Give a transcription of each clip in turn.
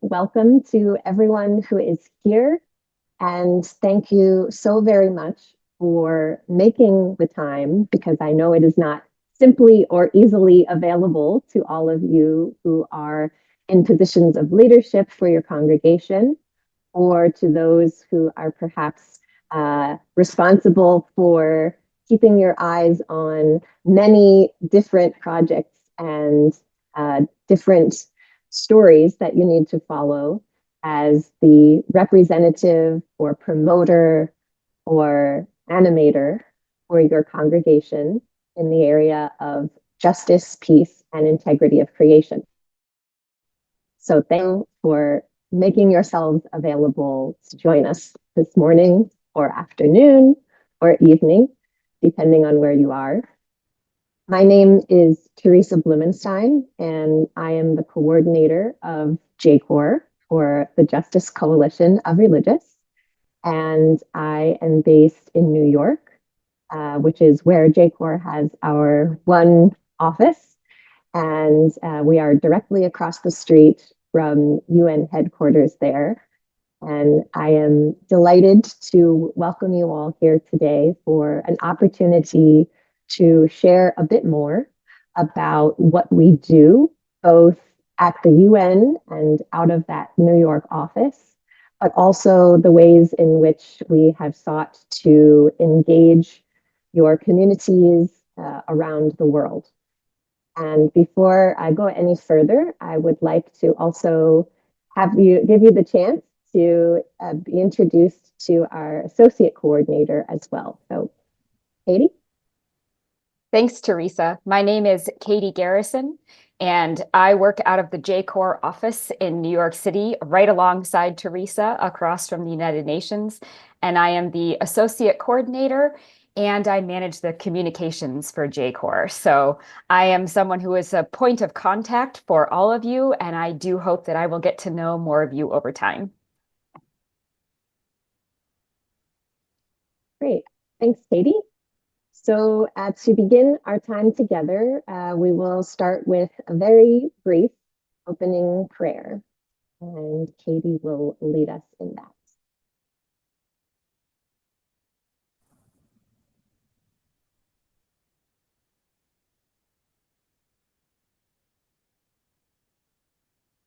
welcome to everyone who is here. And thank you so very much for making the time, because I know it is not simply or easily available to all of you who are in positions of leadership for your congregation, or to those who are perhaps responsible for keeping your eyes on many different projects and different stories that you need to follow as the representative or promoter or animator for your congregation in the area of justice, peace, and integrity of creation. So thank you for making yourselves available to join us this morning or afternoon or evening, depending on where you are. My name is Teresa Blumenstein, and I am the coordinator of JCoR, or the Justice Coalition of Religious. And I am based in New York, which is where JCoR has our one office. And we are directly across the street from UN headquarters there. And I am delighted to welcome you all here today for an opportunity to share a bit more about what we do, both at the UN and out of that New York office, but also the ways in which we have sought to engage your communities around the world. And before I go any further, I would like to also give you the chance to be introduced to our associate coordinator as well. So, Katie? Thanks, Teresa. My name is Katie Garrison, and I work out of the JCoR office in New York City, right alongside Teresa, across from the United Nations. And I am the associate coordinator, and I manage the communications for JCoR. So I am someone who is a point of contact for all of you, and I do hope that I will get to know more of you over time. Great. Thanks, Katie. So to begin our time together, we will start with a very brief opening prayer, and Katie will lead us in that.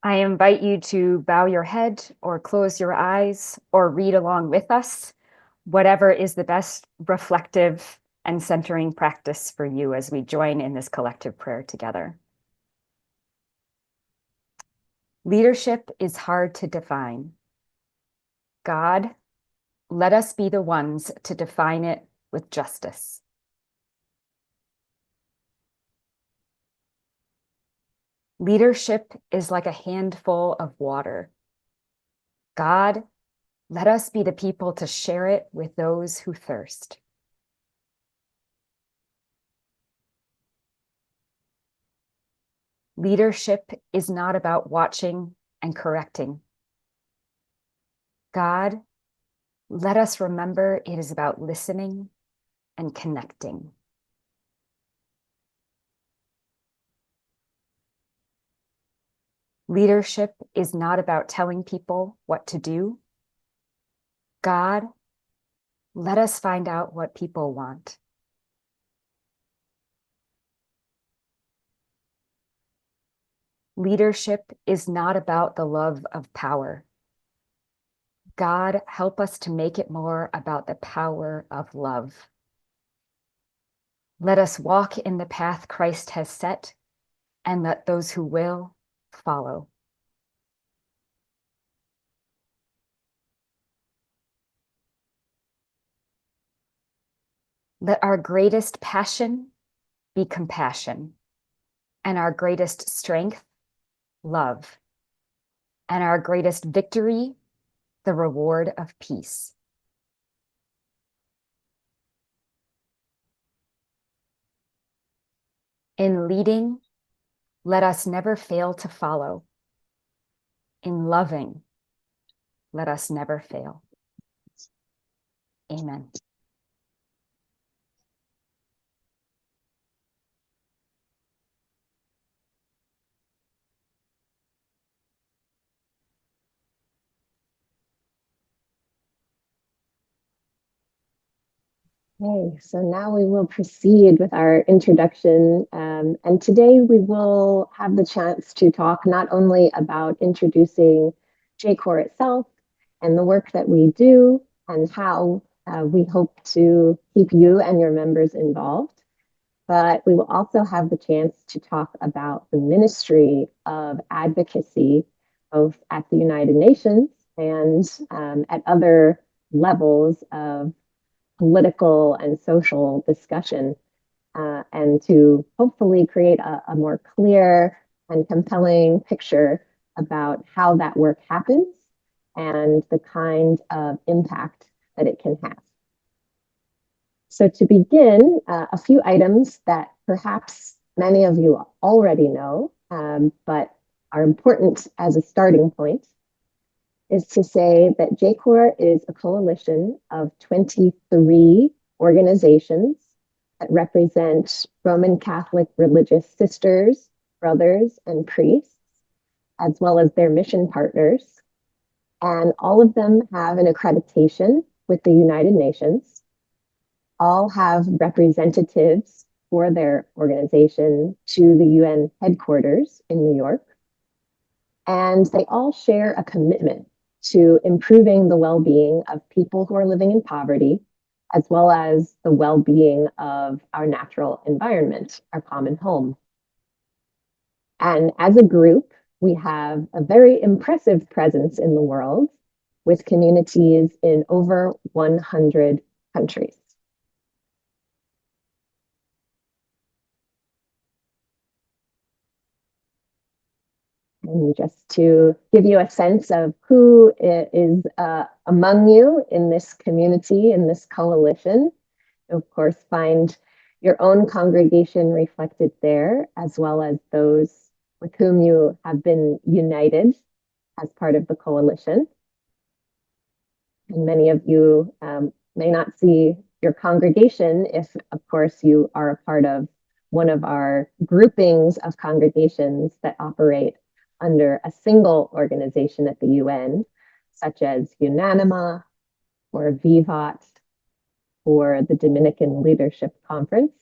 I invite you to bow your head or close your eyes or read along with us, whatever is the best reflective and centering practice for you as we join in this collective prayer together. Leadership is hard to define. God, let us be the ones to define it with justice. Leadership is like a handful of water. God, let us be the people to share it with those who thirst. Leadership is not about watching and correcting. God, let us remember it is about listening and connecting. Leadership is not about telling people what to do. God, let us find out what people want. Leadership is not about the love of power. God, help us to make it more about the power of love. Let us walk in the path Christ has set, and let those who will follow. Let our greatest passion be compassion, and our greatest strength, love, and our greatest victory, the reward of peace. In leading, let us never fail to follow. In loving, let us never fail. Amen. Okay, so now we will proceed with our introduction. And today we will have the chance to talk not only about introducing JCoR itself and the work that we do and how we hope to keep you and your members involved, but we will also have the chance to talk about the ministry of advocacy, both at the United Nations and at other levels of political and social discussion, and to hopefully create a more clear and compelling picture about how that work happens and the kind of impact that it can have. So to begin, a few items that perhaps many of you already know, but are important as a starting point, is to say that JCoR is a coalition of 23 organizations that represent Roman Catholic religious sisters, brothers, and priests, as well as their mission partners. And all of them have an accreditation with the United Nations. All have representatives for their organization to the UN headquarters in New York. And they all share a commitment to improving the well-being of people who are living in poverty, as well as the well-being of our natural environment, our common home. And as a group, we have a very impressive presence in the world with communities in over 100 countries. And just to give you a sense of who is among you in this community, in this coalition, you of course find your own congregation reflected there, as well as those with whom you have been united as part of the coalition. And many of you may not see your congregation if, of course, you are a part of one of our groupings of congregations that operate under a single organization at the UN, such as UNANIMA or VIVAT or the Dominican Leadership Conference.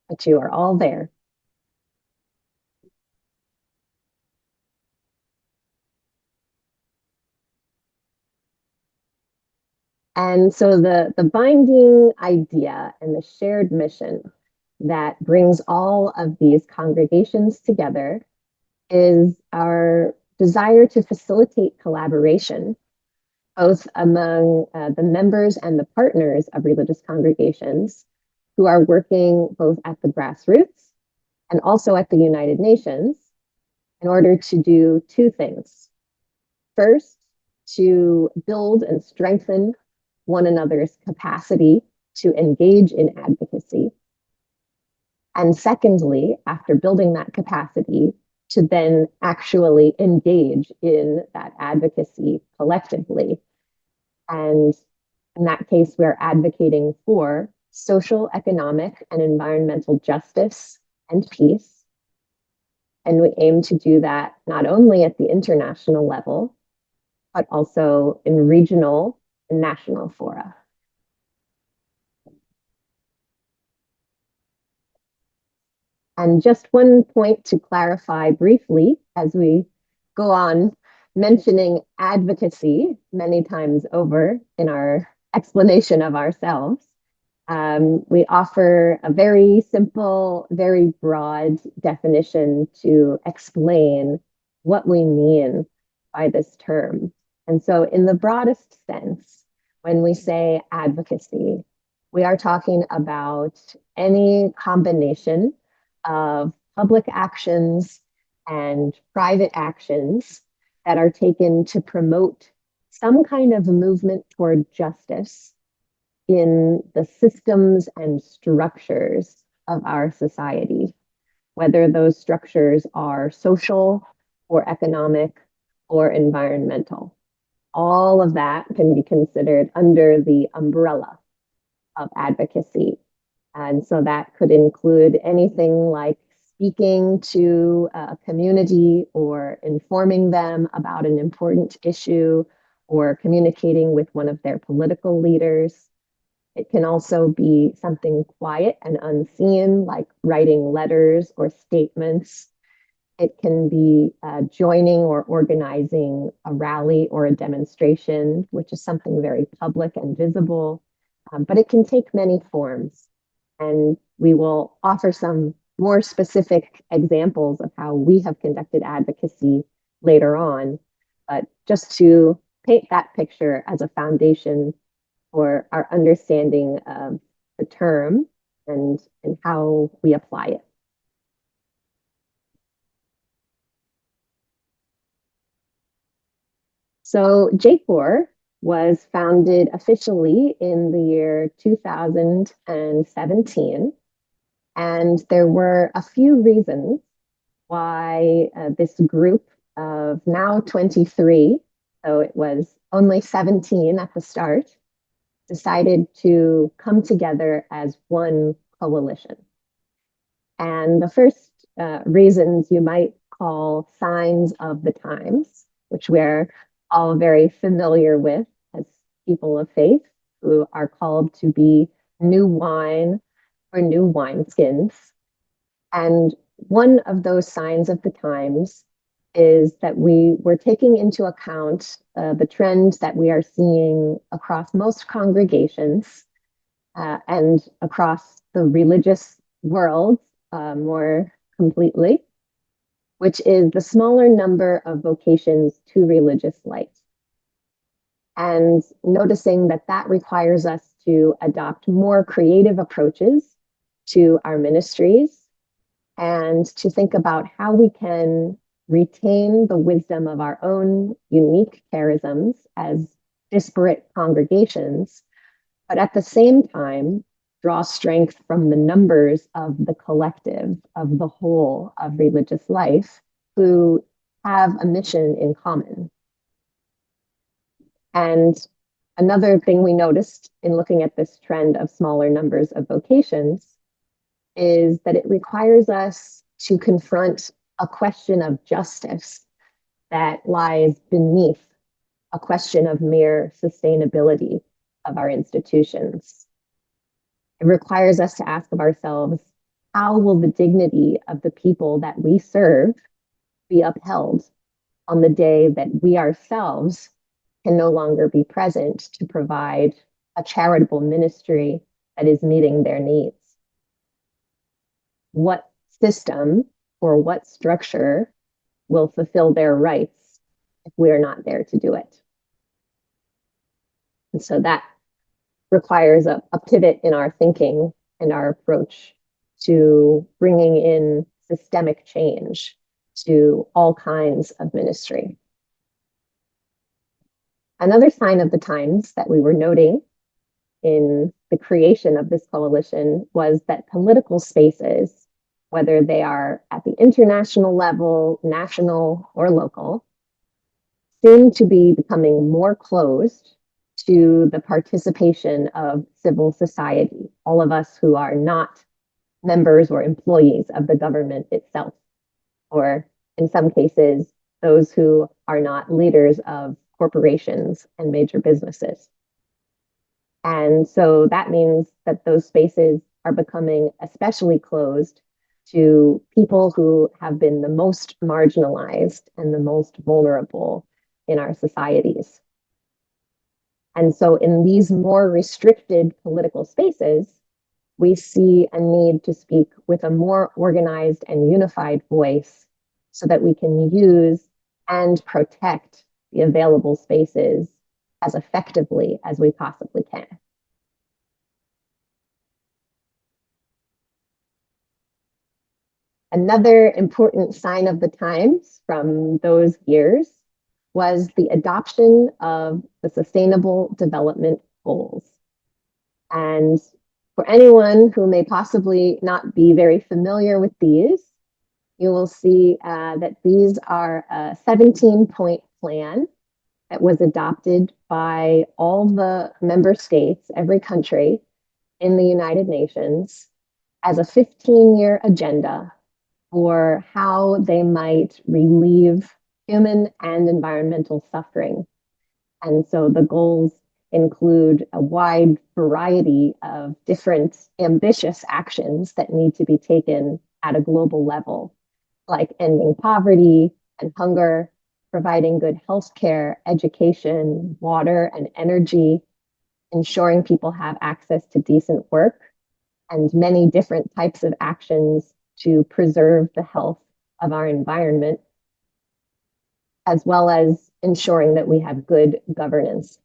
But you are all there. And so the binding idea and the shared mission that brings all of these congregations together is our desire to facilitate collaboration, both among the members and the partners of religious congregations who are working both at the grassroots and also at the United Nations in order to do two things. First, to build and strengthen one another's capacity to engage in advocacy. And secondly, after building that capacity, to then actually engage in that advocacy collectively. And in that case, we're advocating for social, economic, and environmental justice and peace. And we aim to do that not only at the international level, but also in regional and national fora. And just one point to clarify briefly as we go on mentioning advocacy many times over in our explanation of ourselves. We offer a very simple, very broad definition to explain what we mean by this term. And so in the broadest sense, when we say advocacy, we are talking about any combination of public actions and private actions that are taken to promote some kind of movement toward justice in the systems and structures of our society, whether those structures are social or economic or environmental. All of that can be considered under the umbrella of advocacy. And so that could include anything like speaking to a community or informing them about an important issue or communicating with one of their political leaders. It can also be something quiet and unseen, like writing letters or statements. It can be joining or organizing a rally or a demonstration, which is something very public and visible, but it can take many forms. And we will offer some more specific examples of how we have conducted advocacy later on. But just to paint that picture as a foundation for our understanding of the term and how we apply it. So JCoR was founded officially in the year 2017. And there were a few reasons why this group of now 23, so it was only 17 at the start, decided to come together as one coalition. And the first reasons you might call signs of the times, which we're all very familiar with as people of faith who are called to be new wine or new wineskins. And one of those signs of the times is that we were taking into account the trend that we are seeing across most congregations and across the religious world more completely, which is the smaller number of vocations to religious life. And noticing that that requires us to adopt more creative approaches to our ministries and to think about how we can retain the wisdom of our own unique charisms as disparate congregations, but at the same time, draw strength from the numbers of the collective, of the whole of religious life, who have a mission in common. And another thing we noticed in looking at this trend of smaller numbers of vocations is that it requires us to confront a question of justice that lies beneath a question of mere sustainability of our institutions. It requires us to ask of ourselves, how will the dignity of the people that we serve be upheld on the day that we ourselves can no longer be present to provide a charitable ministry that is meeting their needs? What system or what structure will fulfill their rights if we are not there to do it? And so that requires a pivot in our thinking and our approach to bringing in systemic change to all kinds of ministry. Another sign of the times that we were noting in the creation of this coalition was that political spaces, whether they are at the international level, national, or local, seem to be becoming more closed to the participation of civil society, all of us who are not members or employees of the government itself, or in some cases, those who are not leaders of corporations and major businesses. And so that means that those spaces are becoming especially closed to people who have been the most marginalized and the most vulnerable in our societies. And so in these more restricted political spaces, we see a need to speak with a more organized and unified voice so that we can use and protect the available spaces as effectively as we possibly can. Another important sign of the times from those years was the adoption of the Sustainable Development Goals. And for anyone who may possibly not be very familiar with these, you will see that these are a 17-point plan that was adopted by all the member states, every country in the United Nations, as a 15-year agenda for how they might relieve human and environmental suffering. And so the goals include a wide variety of different ambitious actions that need to be taken at a global level, like ending poverty and hunger, providing good health care, education, water, and energy, ensuring people have access to decent work, and many different types of actions to preserve the health of our environment, as well as ensuring that we have good governance.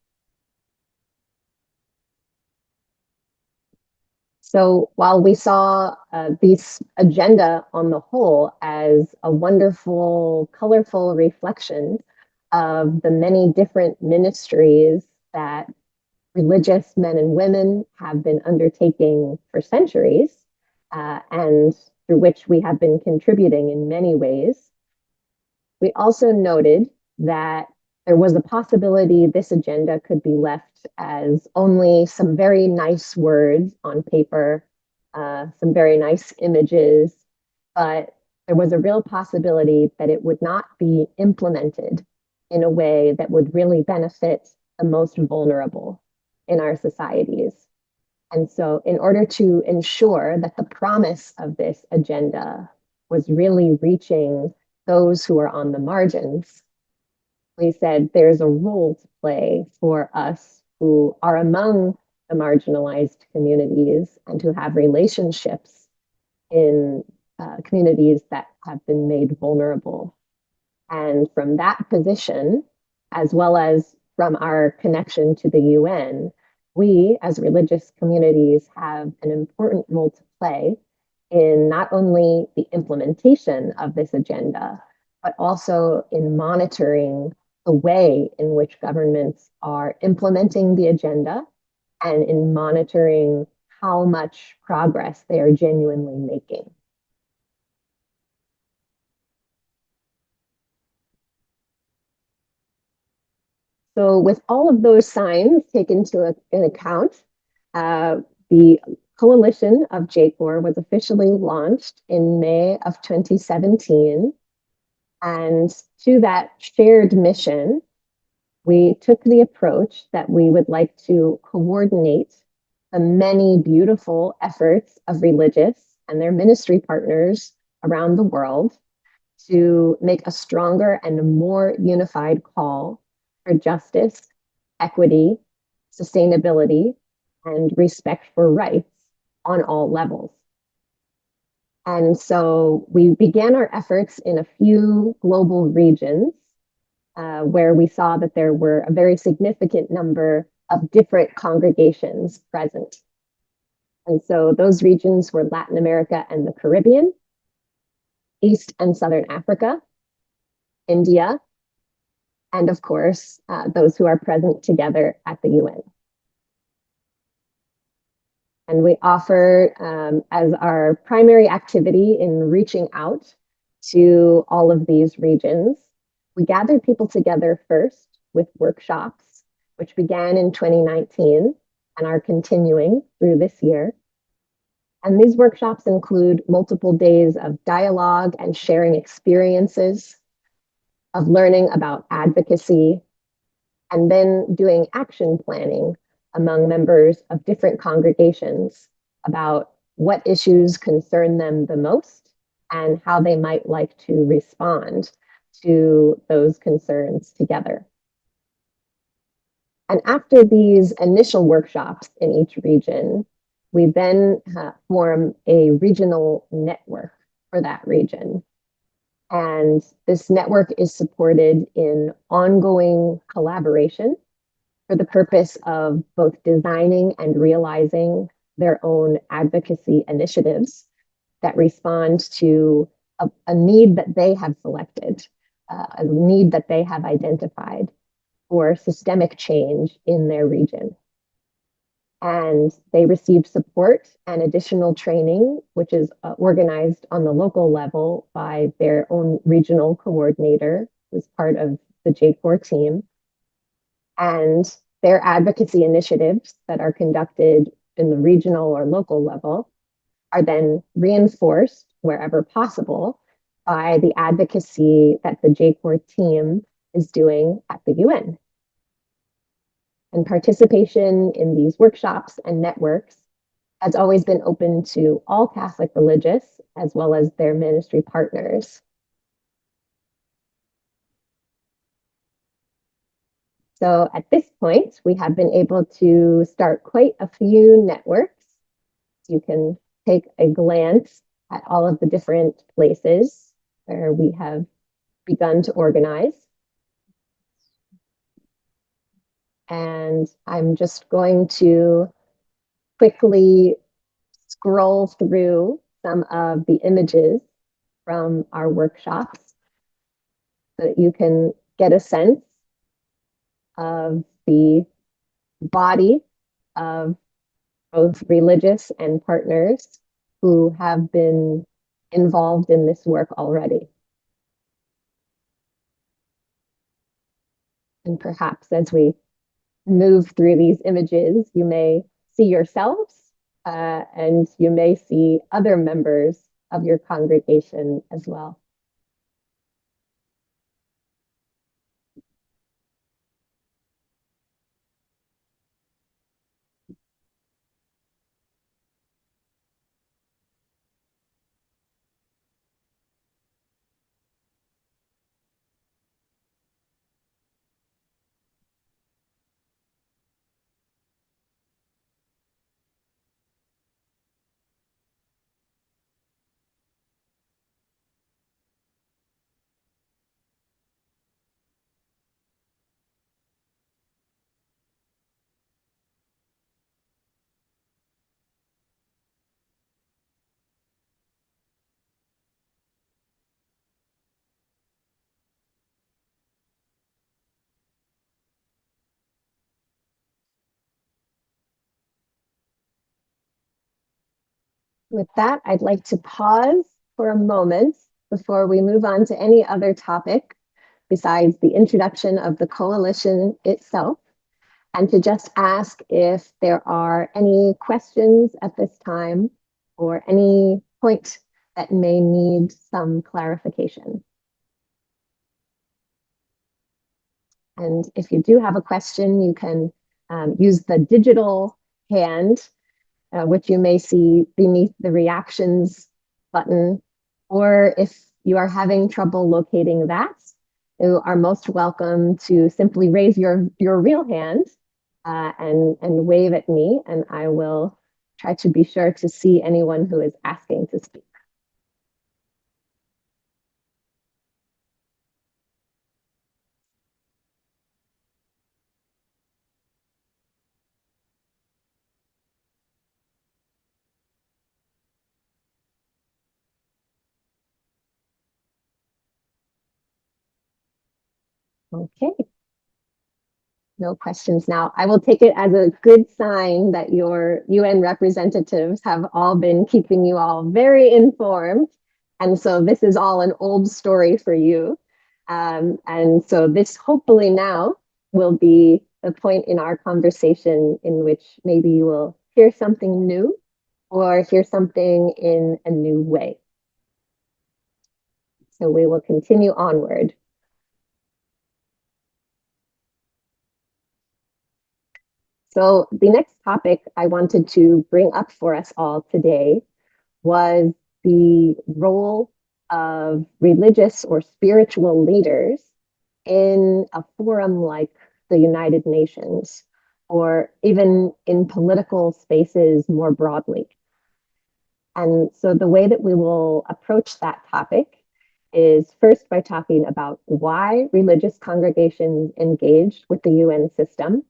So while we saw this agenda on the whole as a wonderful, colorful reflection of the many different ministries that religious men and women have been undertaking for centuries, and through which we have been contributing in many ways, we also noted that there was a possibility this agenda could be left as only some very nice words on paper, some very nice images, but there was a real possibility that it would not be implemented in a way that would really benefit the most vulnerable in our societies. And so, in order to ensure that the promise of this agenda was really reaching those who are on the margins, we said there's a role to play for us who are among the marginalized communities and who have relationships in communities that have been made vulnerable. And from that position, as well as from our connection to the UN, we as religious communities have an important role to play in not only the implementation of this agenda, but also in monitoring the way in which governments are implementing the agenda and in monitoring how much progress they are genuinely making. So with all of those signs taken into account, the coalition of JCoR was officially launched in May of 2017. And to that shared mission, we took the approach that we would like to coordinate the many beautiful efforts of religious and their ministry partners around the world to make a stronger and more unified call for justice, equity, sustainability, and respect for rights on all levels. And so we began our efforts in a few global regions where we saw that there were a very significant number of different congregations present. And so those regions were Latin America and the Caribbean, East and Southern Africa, India, and of course, those who are present together at the UN. And we offer as our primary activity in reaching out to all of these regions, we gathered people together first with workshops, which began in 2019 and are continuing through this year. And these workshops include multiple days of dialogue and sharing experiences, of learning about advocacy, and then doing action planning among members of different congregations about what issues concern them the most and how they might like to respond to those concerns together. And after these initial workshops in each region, we then form a regional network for that region. And this network is supported in ongoing collaboration for the purpose of both designing and realizing their own advocacy initiatives that respond to a need that they have selected, a need that they have identified for systemic change in their region. And they receive support and additional training, which is organized on the local level by their own regional coordinator, who's part of the JCoR team. And their advocacy initiatives that are conducted in the regional or local level are then reinforced wherever possible by the advocacy that the JCoR team is doing at the UN. And participation in these workshops and networks has always been open to all Catholic religious as well as their ministry partners. So at this point, we have been able to start quite a few networks. You can take a glance at all of the different places where we have begun to organize. And I'm just going to quickly scroll through some of the images from our workshops so that you can get a sense of the body of both religious and partners who have been involved in this work already. And perhaps as we move through these images, you may see yourselves and you may see other members of your congregation as well. With that, I'd like to pause for a moment before we move on to any other topic besides the introduction of the coalition itself, and to just ask if there are any questions at this time or any point that may need some clarification. And if you do have a question, you can use the digital hand, which you may see beneath the reactions button, or if you are having trouble locating that, you are most welcome to simply raise your real hand and wave at me, and I will try to be sure to see anyone who is asking to speak. Okay. No questions now. I will take it as a good sign that your UN representatives have all been keeping you all very informed. And so this is all an old story for you. And so this hopefully now will be the point in our conversation in which maybe you will hear something new or hear something in a new way. So we will continue onward. So the next topic I wanted to bring up for us all today was the role of religious or spiritual leaders in a forum like the United Nations, or even in political spaces more broadly. And so the way that we will approach that topic is first by talking about why religious congregations engage with the UN system.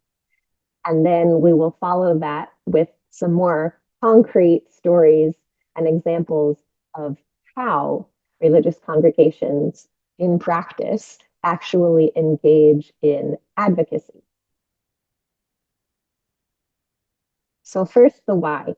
And then we will follow that with some more concrete stories and examples of how religious congregations in practice actually engage in advocacy. So first, the why.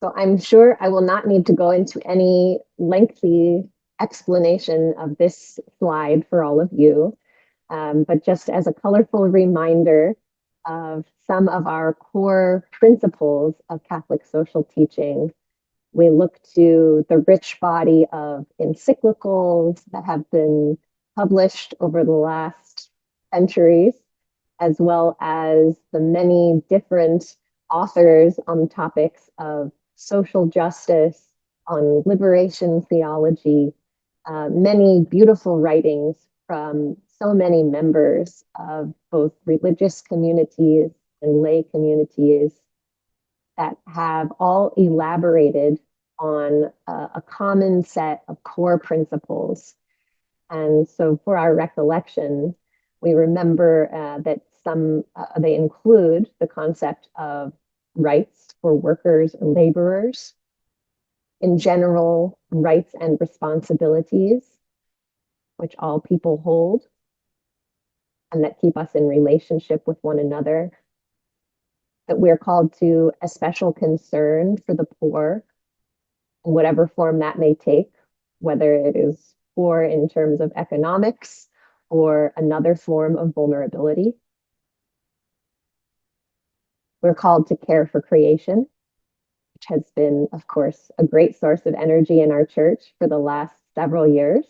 So I'm sure I will not need to go into any lengthy explanation of this slide for all of you, but just as a colorful reminder of some of our core principles of Catholic social teaching, We look to the rich body of encyclicals that have been published over the last centuries, as well as the many different authors on topics of social justice, on liberation theology, many beautiful writings from so many members of both religious communities and lay communities that have all elaborated on a common set of core principles. And so for our recollection, we remember that they include the concept of rights for workers and laborers, in general, rights and responsibilities, which all people hold, and that keep us in relationship with one another, that we're called to a special concern for the poor, in whatever form that may take, whether it is poor in terms of economics or another form of vulnerability. We're called to care for creation, which has been, of course, a great source of energy in our church for the last several years.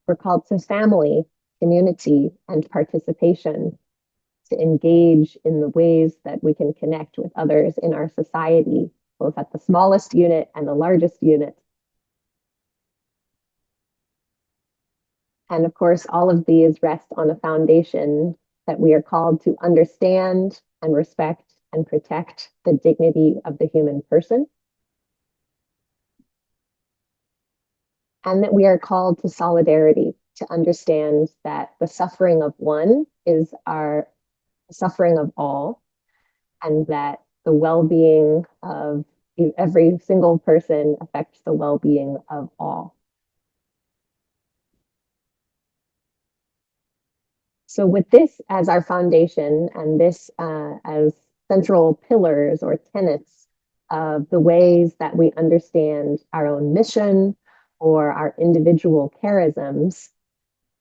We're called to family, community, and participation, to engage in the ways that we can connect with others in our society, both at the smallest unit and the largest unit. And of course, all of these rest on a foundation that we are called to understand and respect and protect the dignity of the human person. And that we are called to solidarity, to understand that the suffering of one is our suffering of all, and that the well-being of every single person affects the well-being of all. So with this as our foundation, and this as central pillars or tenets of the ways that we understand our own mission or our individual charisms,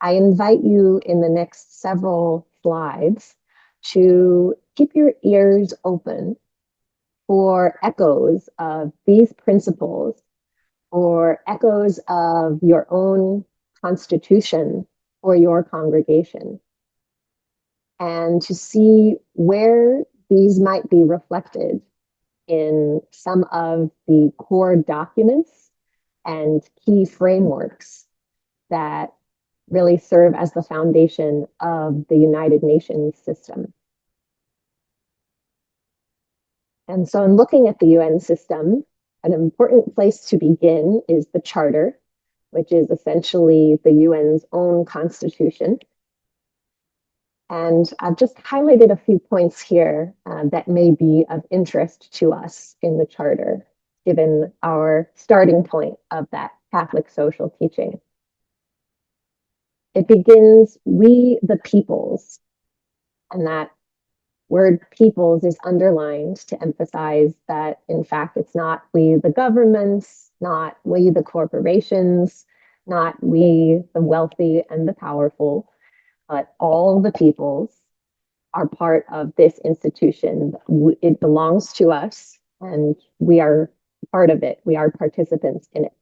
I invite you in the next several slides to keep your ears open for echoes of these principles or echoes of your own constitution or your congregation, and to see where these might be reflected in some of the core documents and key frameworks that really serve as the foundation of the United Nations system. And so in looking at the UN system, an important place to begin is the Charter, which is essentially the UN's own constitution. And I've just highlighted a few points here that may be of interest to us in the Charter, given our starting point of that Catholic social teaching. It begins, "We the peoples," and that word peoples is underlined to emphasize that, in fact, it's not we the governments, not we the corporations, not we the wealthy and the powerful, but all the peoples are part of this institution. It belongs to us, and we are part of it. We are participants in it.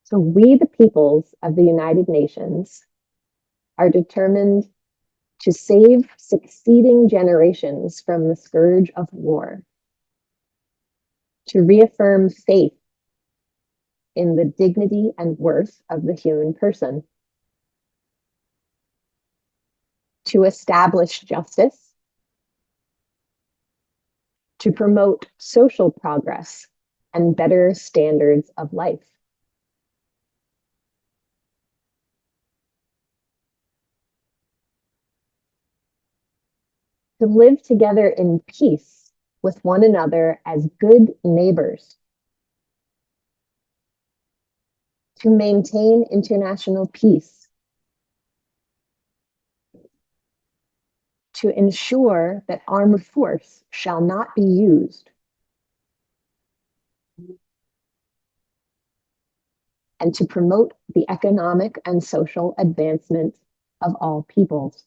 So we, the peoples of the United Nations, are determined to save succeeding generations from the scourge of war, to reaffirm faith in the dignity and worth of the human person, to establish justice, to promote social progress and better standards of life, to live together in peace with one another as good neighbors, to maintain international peace, to ensure that armed force shall not be used, and to promote the economic and social advancement of all peoples.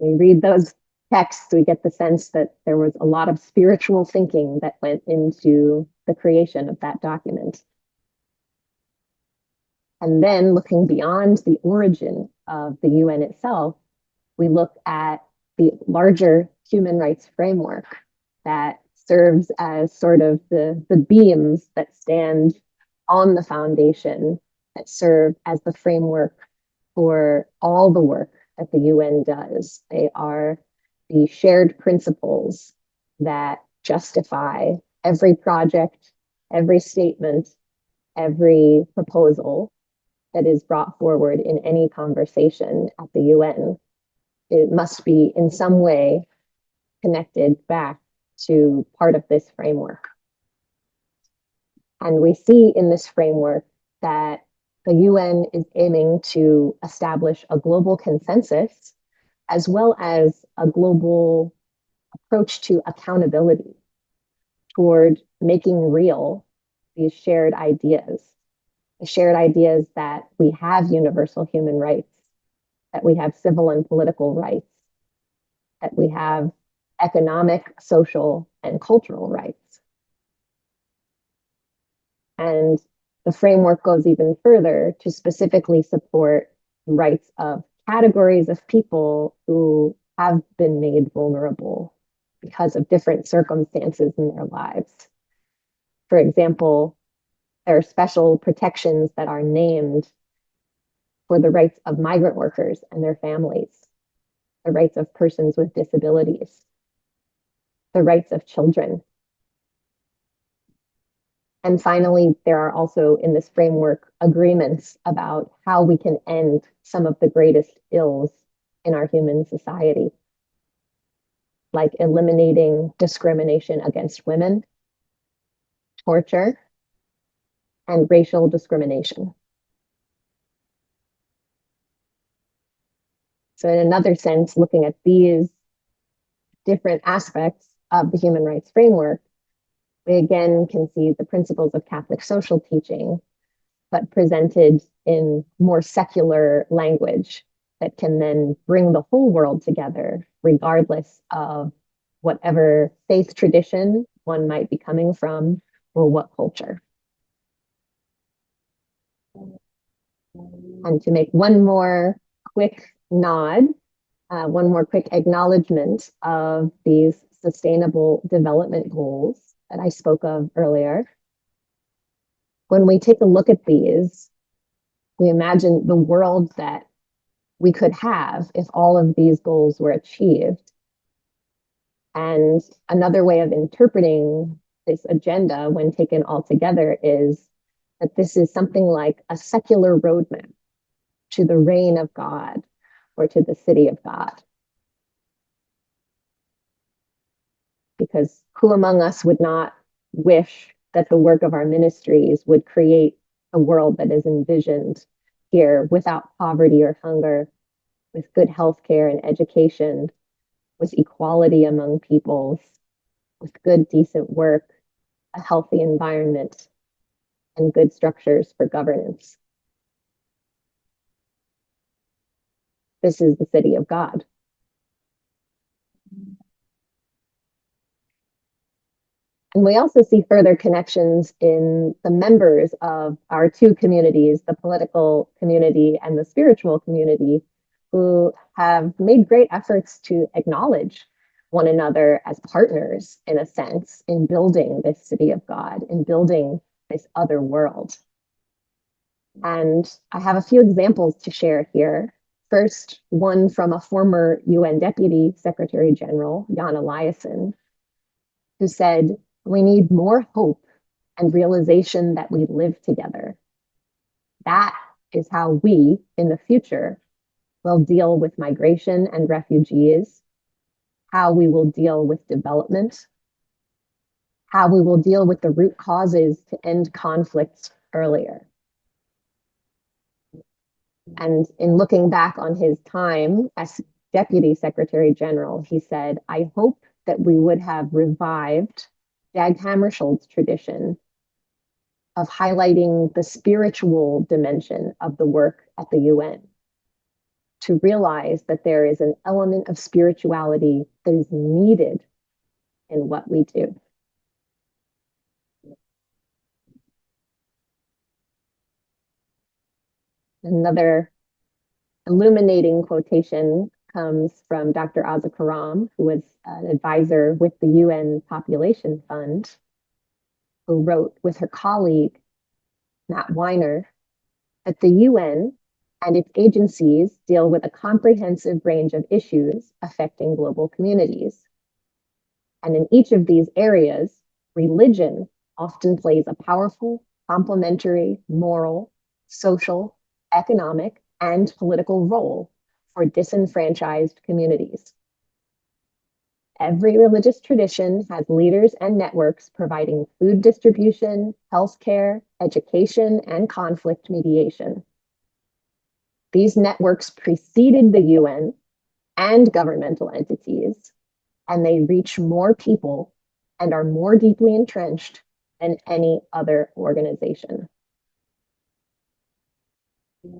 we read those texts, we get the sense that there was a lot of spiritual thinking that went into the creation of that document. And then looking beyond the origin of the UN itself, we look at the larger human rights framework that serves as sort of the beams that stand on the foundation, that serve as the framework for all the work that the UN does. They are the shared principles that justify every project, every statement, every proposal that is brought forward in any conversation at the UN. It must be in some way connected back to part of this framework. And we see in this framework that the UN is aiming to establish a global consensus as well as a global approach to accountability toward making real these shared ideas, the shared ideas that we have universal human rights, that we have civil and political rights, that we have economic, social, and cultural rights. And the framework goes even further to specifically support rights of categories of people who have been made vulnerable because of different circumstances in their lives. For example, there are special protections that are named for the rights of migrant workers and their families, the rights of persons with disabilities, the rights of children. And finally, there are also in this framework agreements about how we can end some of the greatest ills in our human society, like eliminating discrimination against women, torture, and racial discrimination. So in another sense, looking at these different aspects of the human rights framework, we again can see the principles of Catholic social teaching, but presented in more secular language that can then bring the whole world together, regardless of whatever faith tradition one might be coming from or what culture. And to make one more quick nod, one more quick acknowledgement of these sustainable development goals that I spoke of earlier. When we take a look at these, we imagine the world that we could have if all of these goals were achieved. And another way of interpreting this agenda when taken all together is that this is something like a secular roadmap to the reign of God or to the city of God. Because who among us would not wish that the work of our ministries would create a world that is envisioned here without poverty or hunger, with good healthcare and education, with equality among peoples, with good, decent work, a healthy environment, and good structures for governance. This is the city of God. And we also see further connections in the members of our two communities, the political community and the spiritual community, who have made great efforts to acknowledge one another as partners, in a sense, in building this city of God, in building this other world. And I have a few examples to share here. First, one from a former UN Deputy Secretary General, Jan Eliasson, who said, "We need more hope and realization that we live together. That is how we, in the future, will deal with migration and refugees, how we will deal with development, how we will deal with the root causes to end conflicts earlier." And in looking back on his time as Deputy Secretary General, he said, "I hope that we would have revived Dag Hammarskjöld's tradition of highlighting the spiritual dimension of the work at the UN. to realize that there is an element of spirituality that is needed in what we do. Another illuminating quotation comes from Dr. Aza Karam, who was an advisor with the UN Population Fund, who wrote with her colleague, Matt Weiner, that the UN and its agencies deal with a comprehensive range of issues affecting global communities. And in each of these areas, religion often plays a powerful, complementary, moral, social, economic, and political role for disenfranchised communities. Every religious tradition has leaders and networks providing food distribution, healthcare, education, and conflict mediation. These networks preceded the UN and governmental entities, and they reach more people and are more deeply entrenched than any other organization.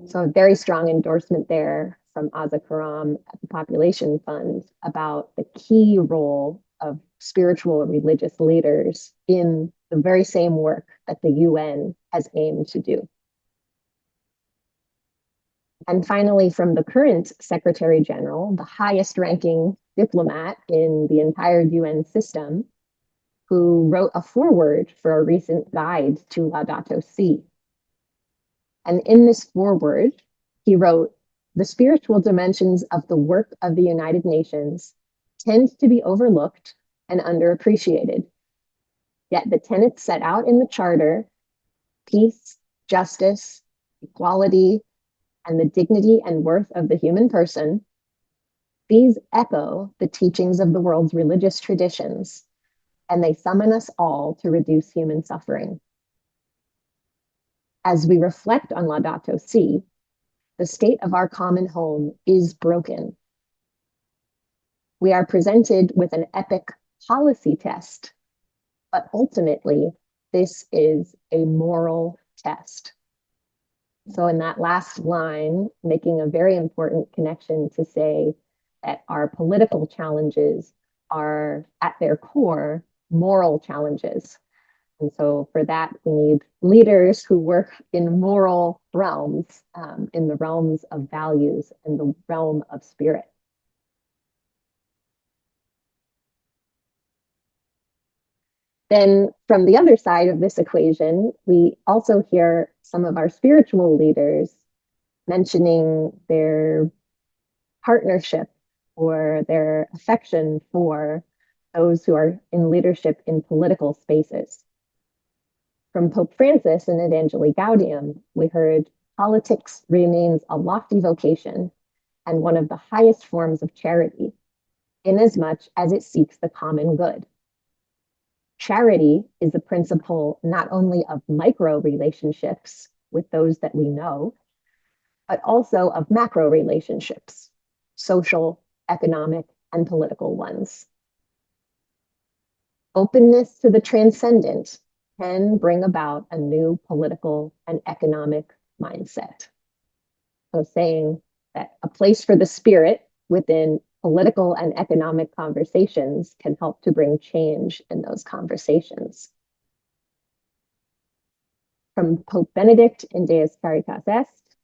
So a very strong endorsement there from Aza Karam at the Population Fund about the key role of spiritual and religious leaders in the very same work that the UN has aimed to do. And finally, from the current Secretary General, the highest ranking diplomat in the entire UN system, who wrote a foreword for a recent guide to Laudato Si. And in this foreword, he wrote, "The spiritual dimensions of the work of the United Nations tend to be overlooked and underappreciated. Yet the tenets set out in the Charter, peace, justice, equality, and the dignity and worth of the human person, these echo the teachings of the world's religious traditions, and they summon us all to reduce human suffering. As we reflect on Laudato Si, the state of our common home is broken. We are presented with an epic policy test, but ultimately, this is a moral test." So in that last line, making a very important connection to say that our political challenges are at their core moral challenges. And so for that, we need leaders who work in moral realms, in the realms of values, in the realm of spirit. Then from the other side of this equation, we also hear some of our spiritual leaders mentioning their partnership or their affection for those who are in leadership in political spaces. From Pope Francis in Evangelii Gaudium, we heard, "Politics remains a lofty vocation and one of the highest forms of charity, inasmuch as it seeks the common good. Charity is a principle not only of micro relationships with those that we know, but also of macro relationships, social, economic, and political ones. Openness to the transcendent can bring about a new political and economic mindset." So saying that a place for the spirit within political and economic conversations can help to bring change in those conversations. From Pope Benedict in Deus Caritas Est,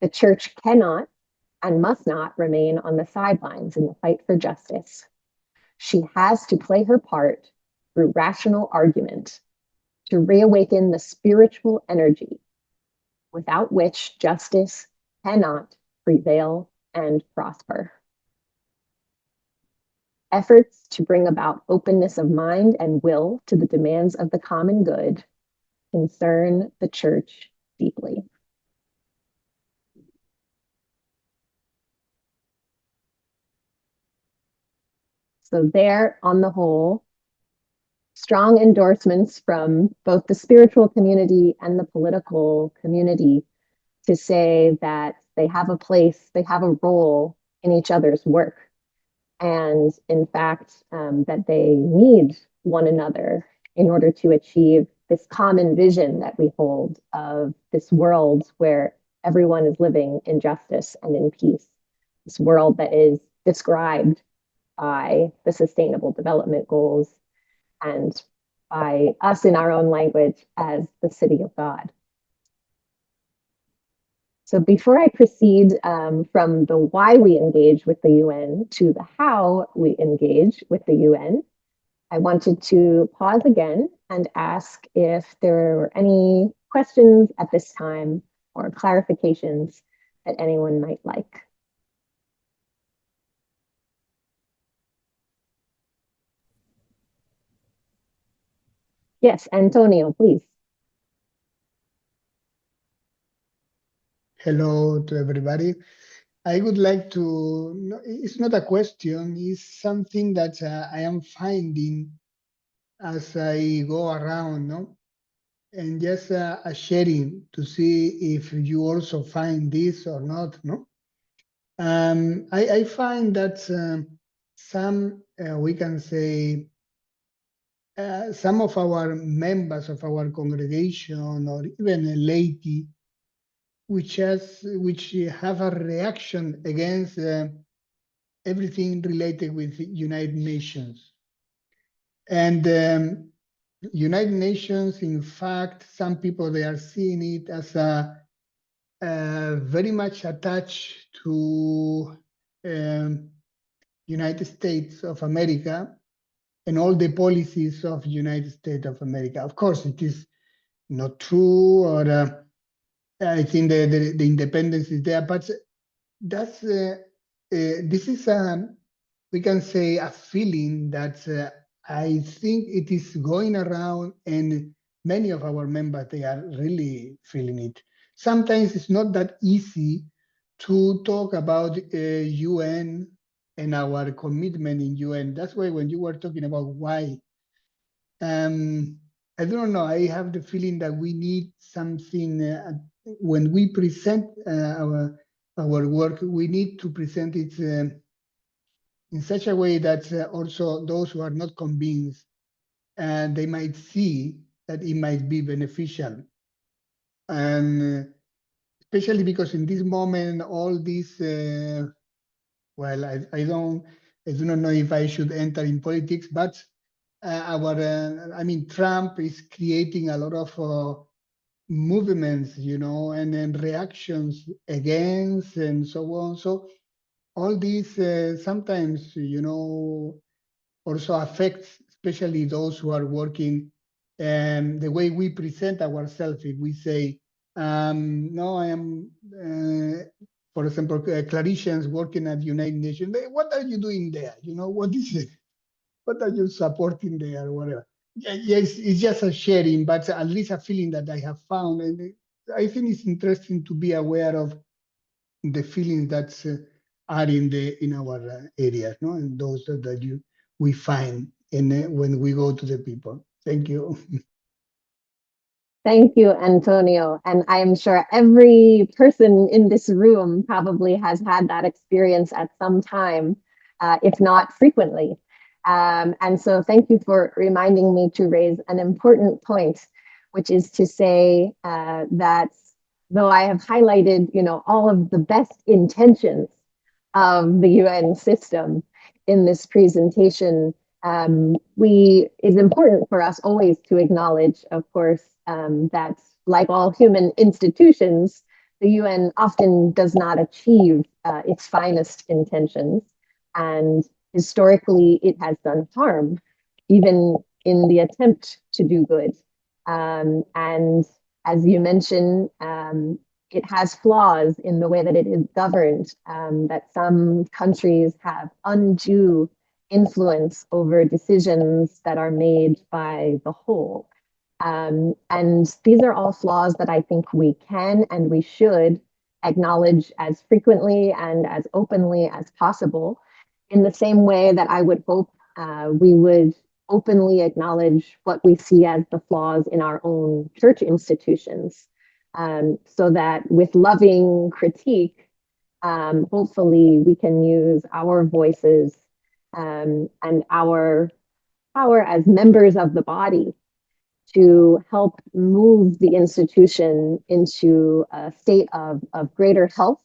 "The Church cannot and must not remain on the sidelines in the fight for justice. She has to play her part through rational argument to reawaken the spiritual energy without which justice cannot prevail and prosper. Efforts to bring about openness of mind and will to the demands of the common good concern the Church deeply." So there, on the whole, strong endorsements from both the spiritual community and the political community to say that they have a place, they have a role in each other's work. And in fact, that they need one another in order to achieve this common vision that we hold of this world where everyone is living in justice and in peace. This world that is described by the Sustainable Development Goals and by us in our own language as the city of God. So before I proceed from the why we engage with the UN to the how we engage with the UN, I wanted to pause again and ask if there were any questions at this time or clarifications that anyone might like. Yes, Antonio, please. Hello to everybody. I would like to, it's not a question, it's something that I am finding as I go around, no? And just a sharing to see if you also find this or not, no? I find that some, we can say, some of our members of our congregation or even a laity, which have a reaction against everything related with United Nations. And United Nations, in fact, some people, they are seeing it as very much attached to United States of America and all the policies of United States of America. Of course, it is not true, or I think the independence is there, but that's this is we can say a feeling that I think it is going around, and many of our members, they are really feeling it. Sometimes it's not that easy to talk about UN and our commitment in UN. That's why when you were talking about why, I don't know, I have the feeling that we need something when we present our work, we need to present it in such a way that also those who are not convinced, and they might see that it might be beneficial. And especially because in this moment, all these, well, I do not know if I should enter in politics, but I mean, Trump is creating a lot of movements, you know, and then reactions against and so on. So all these sometimes, you know, also affects especially those who are working the way we present ourselves. If we say, no, I am, for example, Claricians working at United Nations, what are you doing there? You know, what is it? What are you supporting there or whatever? Yes, it's just a sharing, but at least a feeling that I have found. And I think it's interesting to be aware of the feelings that are in our areas, no, and those that we find in when we go to the people. Thank you. Thank you, Antonio. And I am sure every person in this room probably has had that experience at some time, if not frequently. And so thank you for reminding me to raise an important point, which is to say that though I have highlighted, you know, all of the best intentions of the UN system in this presentation, it's important for us always to acknowledge, of course, that like all human institutions, the UN often does not achieve its finest intentions. And historically, it has done harm, even in the attempt to do good. And as you mentioned, it has flaws in the way that it is governed, that some countries have undue influence over decisions that are made by the whole. And these are all flaws that I think we can and we should acknowledge as frequently and as openly as possible, in the same way that I would hope we would openly acknowledge what we see as the flaws in our own church institutions, so that with loving critique, hopefully we can use our voices and our power as members of the body to help move the institution into a state of greater health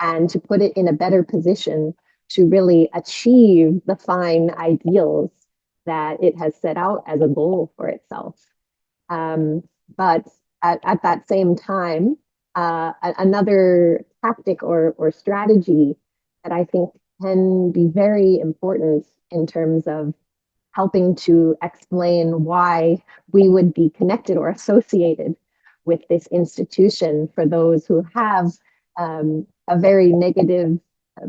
and to put it in a better position to really achieve the fine ideals that it has set out as a goal for itself. But at that same time, another tactic or strategy that I think can be very important in terms of helping to explain why we would be connected or associated with this institution for those who have a very negative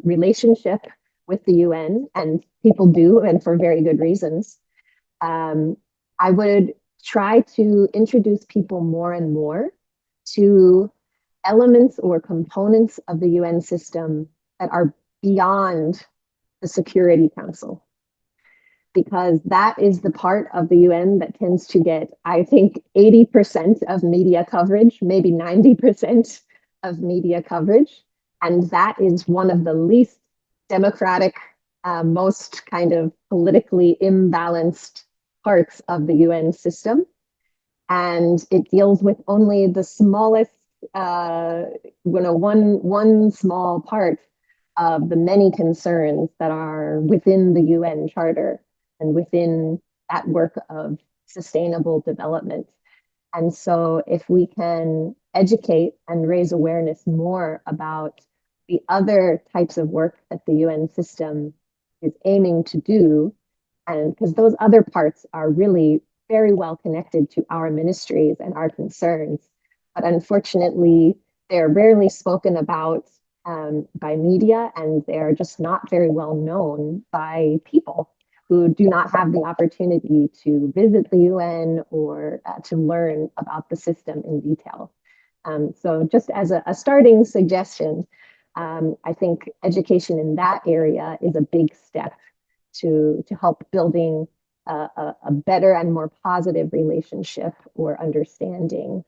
relationship with the UN, and people do, and for very good reasons. I would try to introduce people more and more to elements or components of the UN system that are beyond the Security Council, because that is the part of the UN that tends to get, I think, 80% of media coverage, maybe 90% of media coverage. And that is one of the least democratic, most kind of politically imbalanced parts of the UN system. And it deals with only the smallest, one small part of the many concerns that are within the UN Charter and within that work of sustainable development. And so if we can educate and raise awareness more about the other types of work that the UN system is aiming to do, and because those other parts are really very well connected to our ministries and our concerns, but unfortunately, they're rarely spoken about by media, and they're just not very well known by people who do not have the opportunity to visit the UN or to learn about the system in detail. So just as a starting suggestion, I think education in that area is a big step to help building a better and more positive relationship or understanding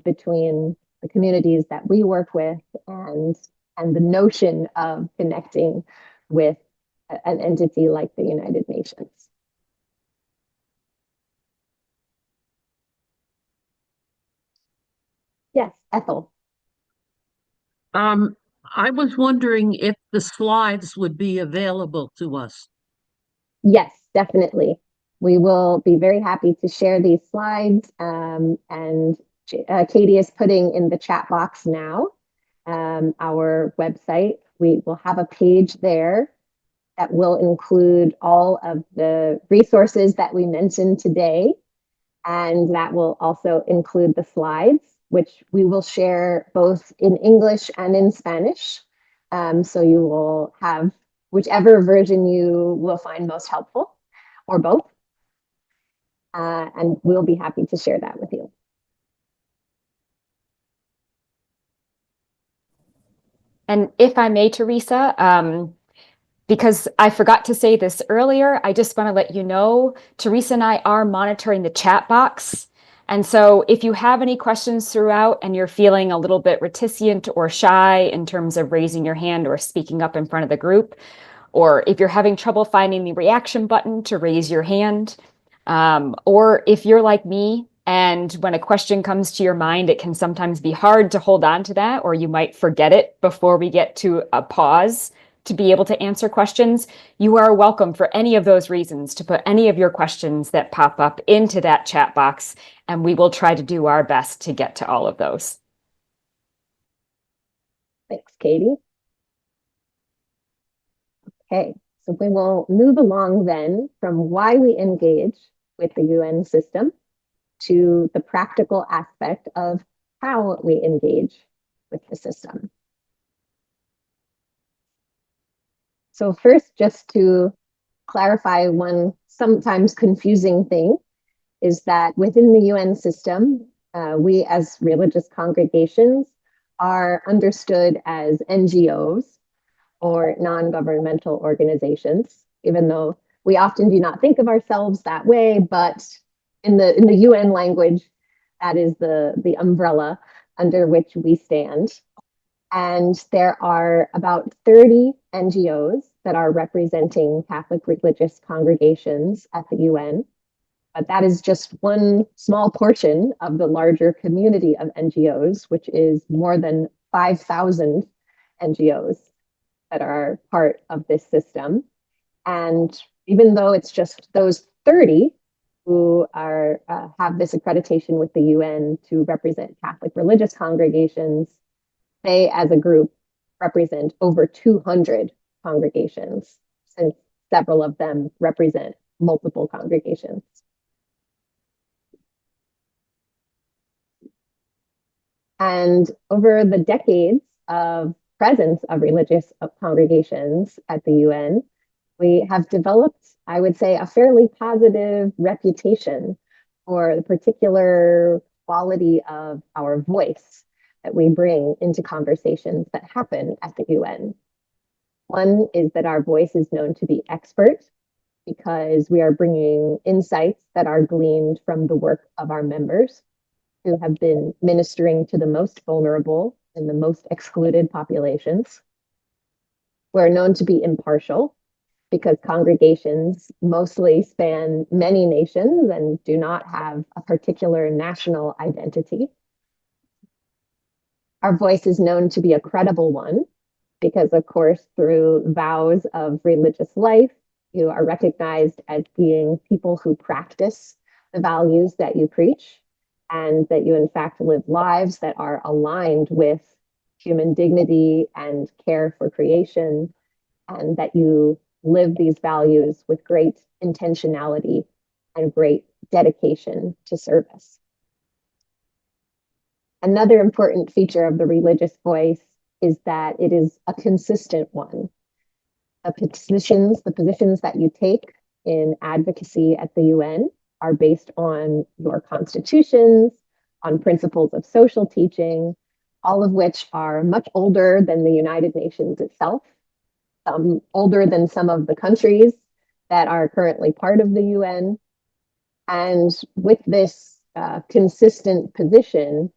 between the communities that we work with and the notion of connecting with an entity like the United Nations. Yes, Ethel. I was wondering if the slides would be available to us. Yes, definitely. We will be very happy to share these slides, and Katie is putting in the chat box now our website. We will have a page there that will include all of the resources that we mentioned today, and that will also include the slides, which we will share both in English and in Spanish. So you will have whichever version you will find most helpful, or both. And we'll be happy to share that with you. And if I may, Teresa, because I forgot to say this earlier, I just want to let you know, Teresa and I are monitoring the chat box. And so if you have any questions throughout and you're feeling a little bit reticent or shy in terms of raising your hand or speaking up in front of the group, or if you're having trouble finding the reaction button to raise your hand, or if you're like me, and when a question comes to your mind, it can sometimes be hard to hold on to that, or you might forget it before we get to a pause to be able to answer questions. You are welcome for any of those reasons to put any of your questions that pop up into that chat box, and we will try to do our best to get to all of those. Thanks, Katie. Okay, so we will move along then from why we engage with the UN system to the practical aspect of how we engage with the system. So first, just to clarify one sometimes confusing thing, is that within the UN system, we as religious congregations are understood as NGOs, or non-governmental organizations, even though we often do not think of ourselves that way, but in the UN language, that is the umbrella under which we stand. And there are about 30 NGOs that are representing Catholic religious congregations at the UN. But that is just one small portion of the larger community of NGOs, which is more than 5,000 NGOs that are part of this system. And even though it's just those 30 who are have this accreditation with the UN to represent Catholic religious congregations, they as a group represent over 200 congregations, since several of them represent multiple congregations. And over the decades of presence of religious congregations at the UN, we have developed, I would say, a fairly positive reputation for the particular quality of our voice that we bring into conversations that happen at the UN. One is that our voice is known to be expert because we are bringing insights that are gleaned from the work of our members who have been ministering to the most vulnerable and the most excluded populations. We're known to be impartial because congregations mostly span many nations and do not have a particular national identity. Our voice is known to be a credible one because, of course, through vows of religious life, you are recognized as being people who practice the values that you preach, and that you, in fact, live lives that are aligned with human dignity and care for creation, and that you live these values with great intentionality and great dedication to service. Another important feature of the religious voice is that it is a consistent one. The positions that you take in advocacy at the UN are based on your constitutions, on principles of social teaching, all of which are much older than the United Nations itself, older than some of the countries that are currently part of the UN. And with this consistent position,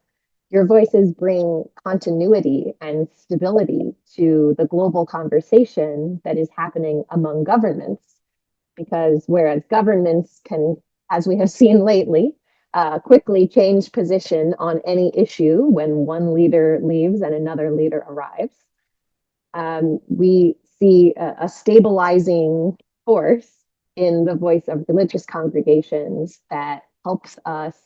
your voices bring continuity and stability to the global conversation that is happening among governments. Because whereas governments can, as we have seen lately, quickly change position on any issue when one leader leaves and another leader arrives, we see a stabilizing force in the voice of religious congregations that helps us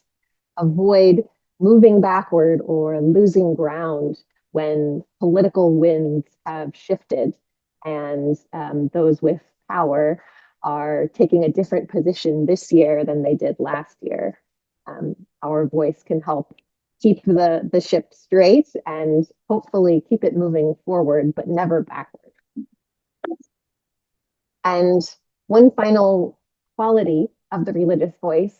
avoid moving backward or losing ground when political winds have shifted and those with power are taking a different position this year than they did last year. Our voice can help keep the ship straight and hopefully keep it moving forward, but never backward. And one final quality of the religious voice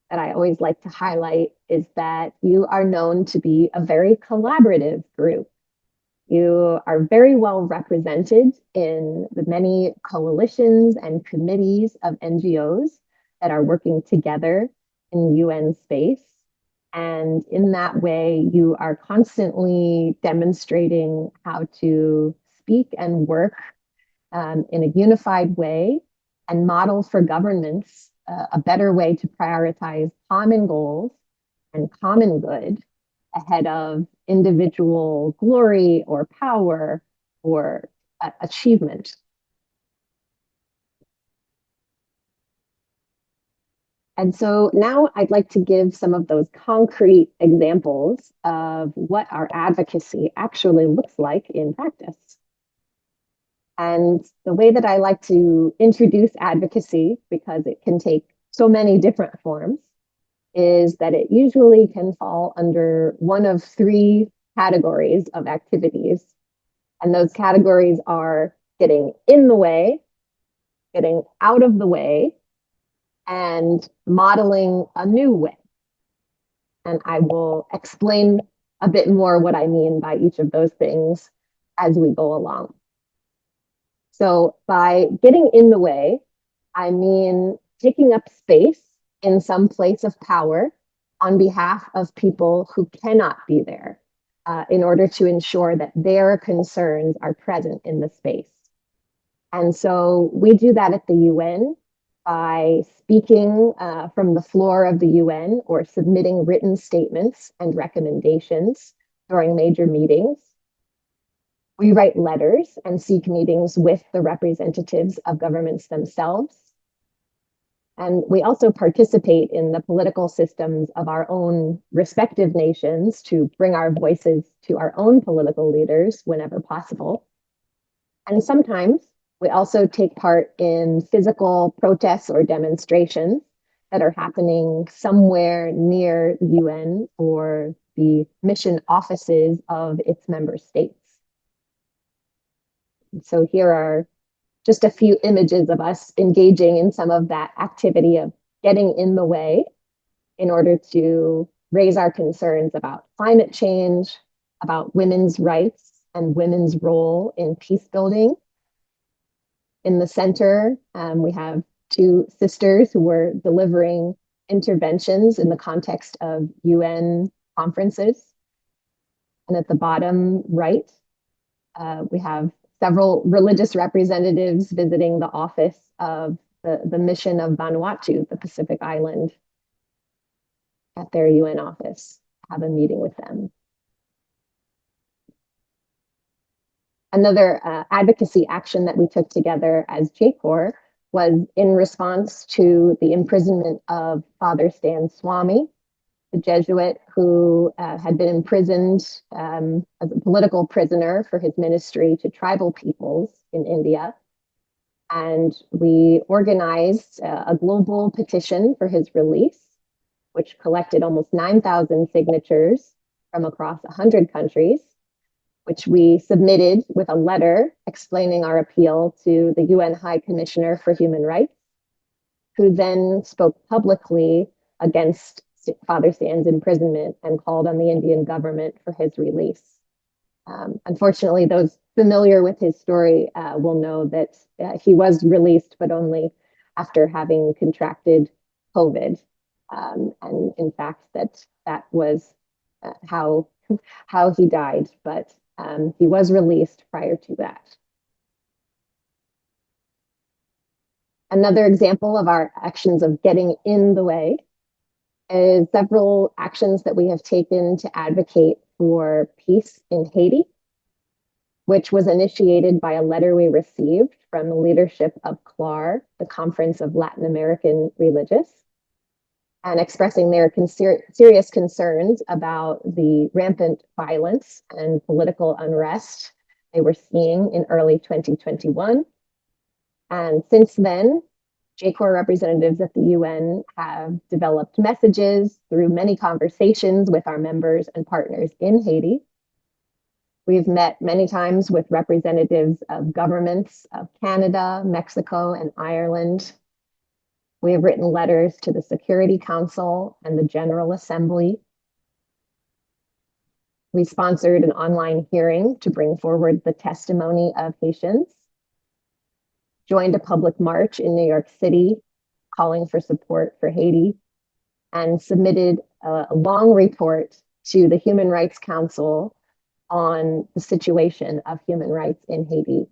that I always like to highlight is that you are known to be a very collaborative group. You are very well represented in the many coalitions and committees of NGOs that are working together in UN space. And in that way, you are constantly demonstrating how to speak and work in a unified way and model for governments a better way to prioritize common goals and common good ahead of individual glory or power or achievement. And so now I'd like to give some of those concrete examples of what our advocacy actually looks like in practice. And the way that I like to introduce advocacy, because it can take so many different forms, is that it usually can fall under one of three categories of activities. And those categories are getting in the way, getting out of the way, and modeling a new way. And I will explain a bit more what I mean by each of those things as we go along. So by getting in the way, I mean taking up space in some place of power on behalf of people who cannot be there in order to ensure that their concerns are present in the space. And so we do that at the UN by speaking from the floor of the UN or submitting written statements and recommendations during major meetings. We write letters and seek meetings with the representatives of governments themselves. And we also participate in the political systems of our own respective nations to bring our voices to our own political leaders whenever possible. And sometimes we also take part in physical protests or demonstrations that are happening somewhere near the UN or the mission offices of its member states. So here are just a few images of us engaging in some of that activity of getting in the way in order to raise our concerns about climate change, about women's rights and women's role in peace building. In the center, we have two sisters who were delivering interventions in the context of UN conferences. And at the bottom right, we have several religious representatives visiting the office of the mission of Vanuatu, the Pacific Island, at their UN office, have a meeting with them. Another advocacy action that we took together as JCoR was in response to the imprisonment of Father Stan Swami, the Jesuit who had been imprisoned as a political prisoner for his ministry to tribal peoples in India. And we organized a global petition for his release, which collected almost 9,000 signatures from across 100 countries, which we submitted with a letter explaining our appeal to the UN High Commissioner for Human Rights, who then spoke publicly against Father Stan's imprisonment and called on the Indian government for his release. Unfortunately, those familiar with his story will know that he was released, but only after having contracted COVID. And in fact, that was how he died, but he was released prior to that. Another example of our actions of getting in the way is several actions that we have taken to advocate for peace in Haiti, which was initiated by a letter we received from the leadership of CLAR, the Conference of Latin American Religious, and expressing their serious concerns about the rampant violence and political unrest they were seeing in early 2021. And since then, JCoR representatives at the UN have developed messages through many conversations with our members and partners in Haiti. We've met many times with representatives of governments of Canada, Mexico, and Ireland. We have written letters to the Security Council and the General Assembly. We sponsored an online hearing to bring forward the testimony of Haitians, joined a public march in New York City calling for support for Haiti, and submitted a long report to the Human Rights Council on the situation of human rights in Haiti.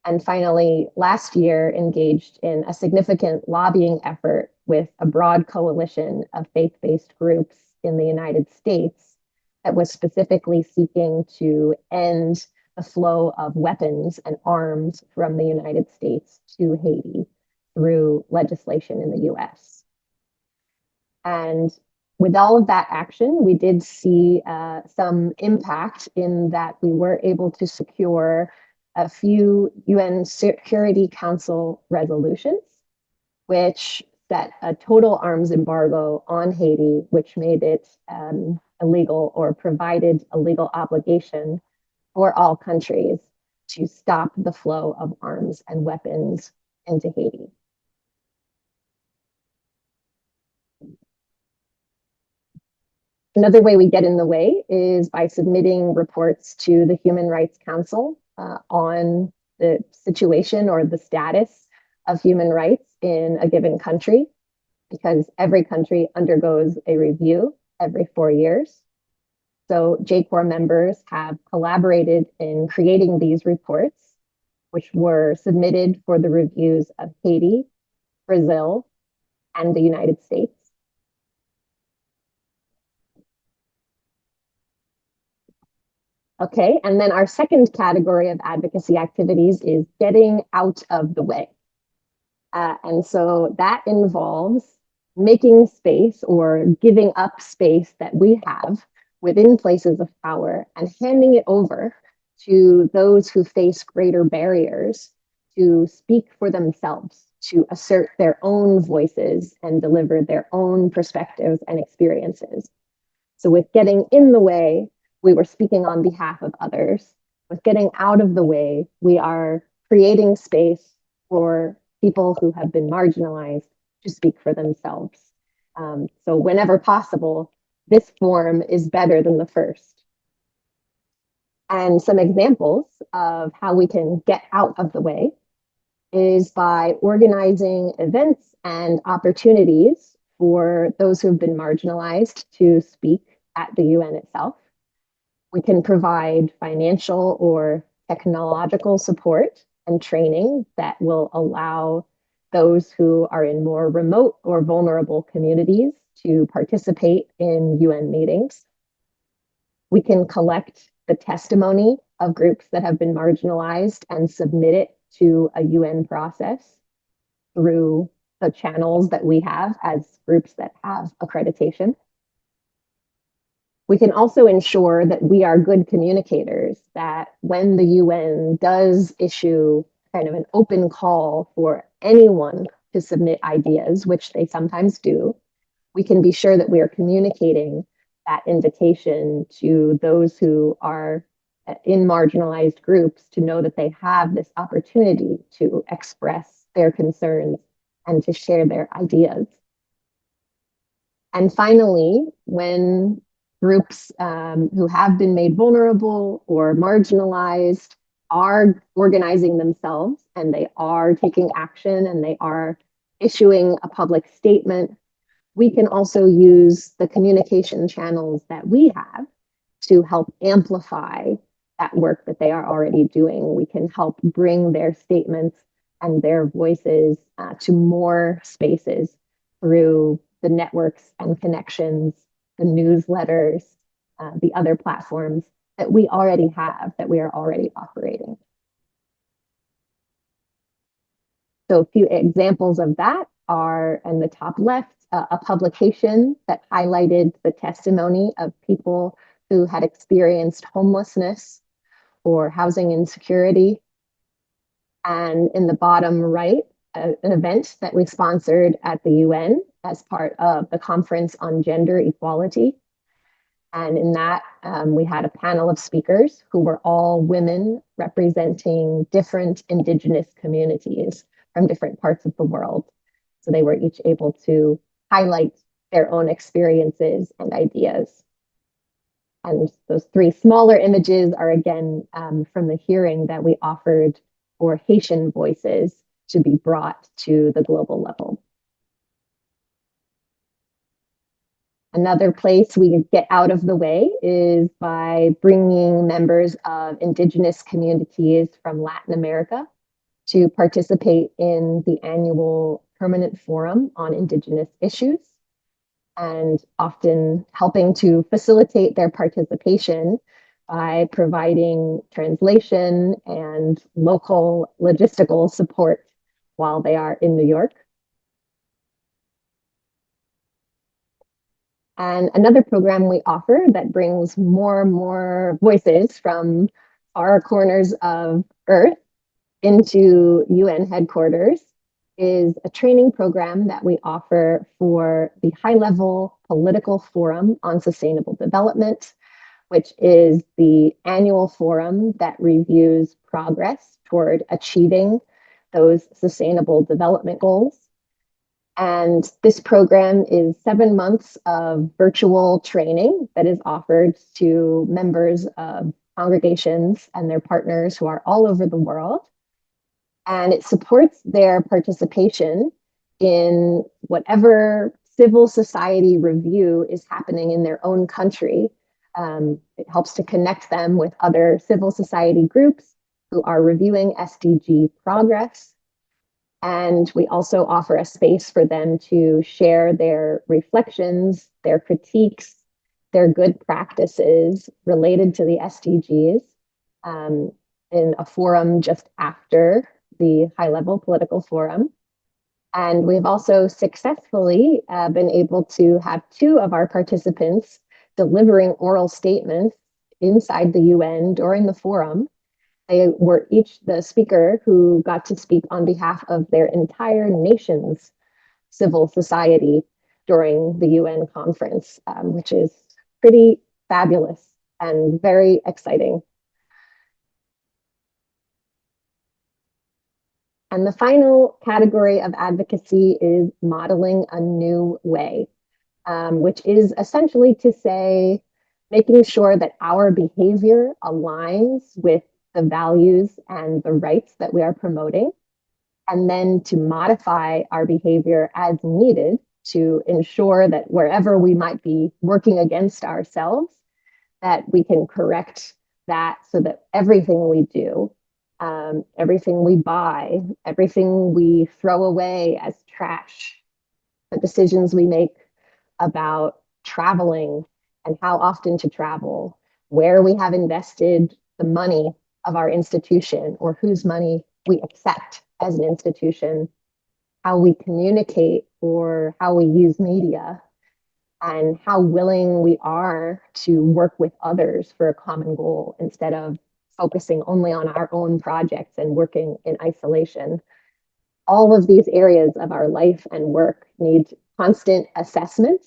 And finally, last year, engaged in a significant lobbying effort with a broad coalition of faith-based groups in the United States that was specifically seeking to end the flow of weapons and arms from the United States to Haiti through legislation in the US. And with all of that action, we did see some impact in that we were able to secure a few UN Security Council resolutions, which set a total arms embargo on Haiti, which made it illegal or provided a legal obligation for all countries to stop the flow of arms and weapons into Haiti. Another way we get in the way is by submitting reports to the Human Rights Council on the situation or the status of human rights in a given country, because every country undergoes a review every 4 years. So JCoR members have collaborated in creating these reports, which were submitted for the reviews of Haiti, Brazil, and the United States. Okay, and then our second category of advocacy activities is getting out of the way. And so that involves making space or giving up space that we have within places of power and handing it over to those who face greater barriers to speak for themselves, to assert their own voices and deliver their own perspectives and experiences. So with getting in the way, we were speaking on behalf of others. With getting out of the way, we are creating space for people who have been marginalized to speak for themselves. So whenever possible, this form is better than the first. And some examples of how we can get out of the way is by organizing events and opportunities for those who have been marginalized to speak at the UN itself. We can provide financial or technological support and training that will allow those who are in more remote or vulnerable communities to participate in UN meetings. We can collect the testimony of groups that have been marginalized and submit it to a UN process through the channels that we have as groups that have accreditation. We can also ensure that we are good communicators, that when the UN does issue kind of an open call for anyone to submit ideas, which they sometimes do, we can be sure that we are communicating that invitation to those who are in marginalized groups to know that they have this opportunity to express their concerns and to share their ideas. And finally, when groups who have been made vulnerable or marginalized are organizing themselves and they are taking action and they are issuing a public statement, we can also use the communication channels that we have to help amplify that work that they are already doing. We can help bring their statements and their voices to more spaces through the networks and connections, the newsletters, the other platforms that we already have, that we are already operating. So a few examples of that are in the top left, a publication that highlighted the testimony of people who had experienced homelessness or housing insecurity. And in the bottom right, an event that we sponsored at the UN as part of the Conference on Gender Equality. And in that, we had a panel of speakers who were all women representing different Indigenous communities from different parts of the world. So they were each able to highlight their own experiences and ideas. And those three smaller images are again from the hearing that we offered for Haitian voices to be brought to the global level. Another place we get out of the way is by bringing members of Indigenous communities from Latin America to participate in the annual Permanent Forum on Indigenous Issues, and often helping to facilitate their participation by providing translation and local logistical support while they are in New York. And another program we offer that brings more and more voices from our corners of Earth into UN headquarters is a training program that we offer for the high-level political forum on sustainable development, which is the annual forum that reviews progress toward achieving those sustainable development goals. And this program is 7 months of virtual training that is offered to members of congregations and their partners who are all over the world. And it supports their participation in whatever civil society review is happening in their own country. It helps to connect them with other civil society groups who are reviewing SDG progress. And we also offer a space for them to share their reflections, their critiques, their good practices related to the SDGs in a forum just after the high-level political forum. And we've also successfully been able to have 2 of our participants delivering oral statements inside the UN during the forum. They were each the speaker who got to speak on behalf of their entire nation's civil society during the UN conference, which is pretty fabulous and very exciting. And the final category of advocacy is modeling a new way, which is essentially to say, making sure that our behavior aligns with the values and the rights that we are promoting, and then to modify our behavior as needed to ensure that wherever we might be working against ourselves, that we can correct that so that everything we do, everything we buy, everything we throw away as trash, the decisions we make about traveling and how often to travel, where we have invested the money of our institution or whose money we accept as an institution, how we communicate or how we use media, and how willing we are to work with others for a common goal instead of focusing only on our own projects and working in isolation. All of these areas of our life and work need constant assessment.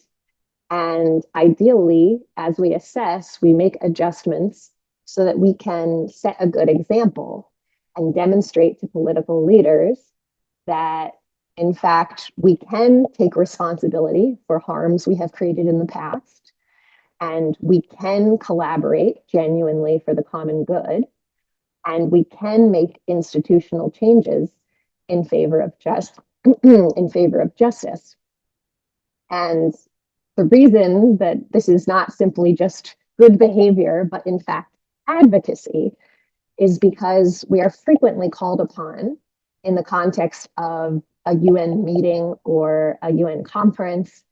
And ideally, as we assess, we make adjustments so that we can set a good example and demonstrate to political leaders that, in fact, we can take responsibility for harms we have created in the past, and we can collaborate genuinely for the common good, and we can make institutional changes in favor of justice. And the reason that this is not simply just good behavior, but in fact advocacy, is because we are frequently called upon in the context of a UN meeting or a UN conference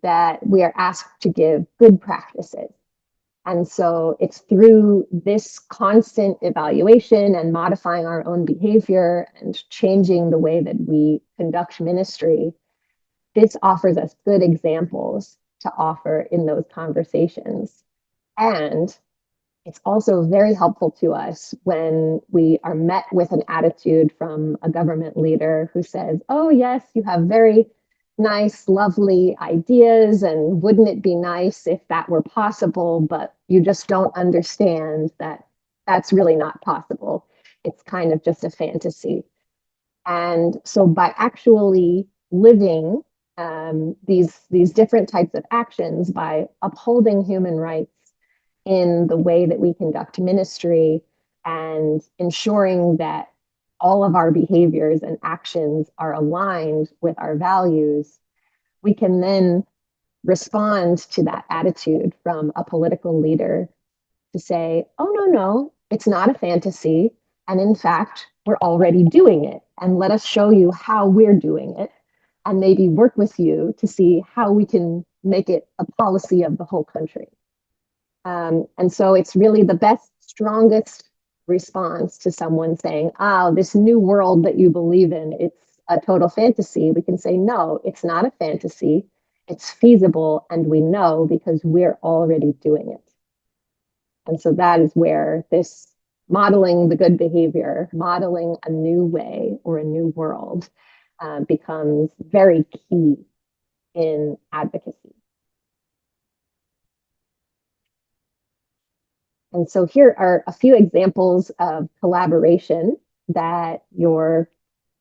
that we are asked to give good practices. And so it's through this constant evaluation and modifying our own behavior and changing the way that we conduct ministry, this offers us good examples to offer in those conversations. And it's also very helpful to us when we are met with an attitude from a government leader who says, oh, yes, you have very nice, lovely ideas, and wouldn't it be nice if that were possible, but you just don't understand that that's really not possible. It's kind of just a fantasy. And so by actually living these different types of actions, by upholding human rights in the way that we conduct ministry and ensuring that all of our behaviors and actions are aligned with our values, we can then respond to that attitude from a political leader to say, oh, no, it's not a fantasy. And in fact, we're already doing it. And let us show you how we're doing it and maybe work with you to see how we can make it a policy of the whole country. And so it's really the best, strongest response to someone saying, oh, this new world that you believe in, it's a total fantasy. We can say, no, it's not a fantasy. It's feasible. And we know because we're already doing it. And so that is where this modeling the good behavior, modeling a new way or a new world becomes very key in advocacy. And so here are a few examples of collaboration that your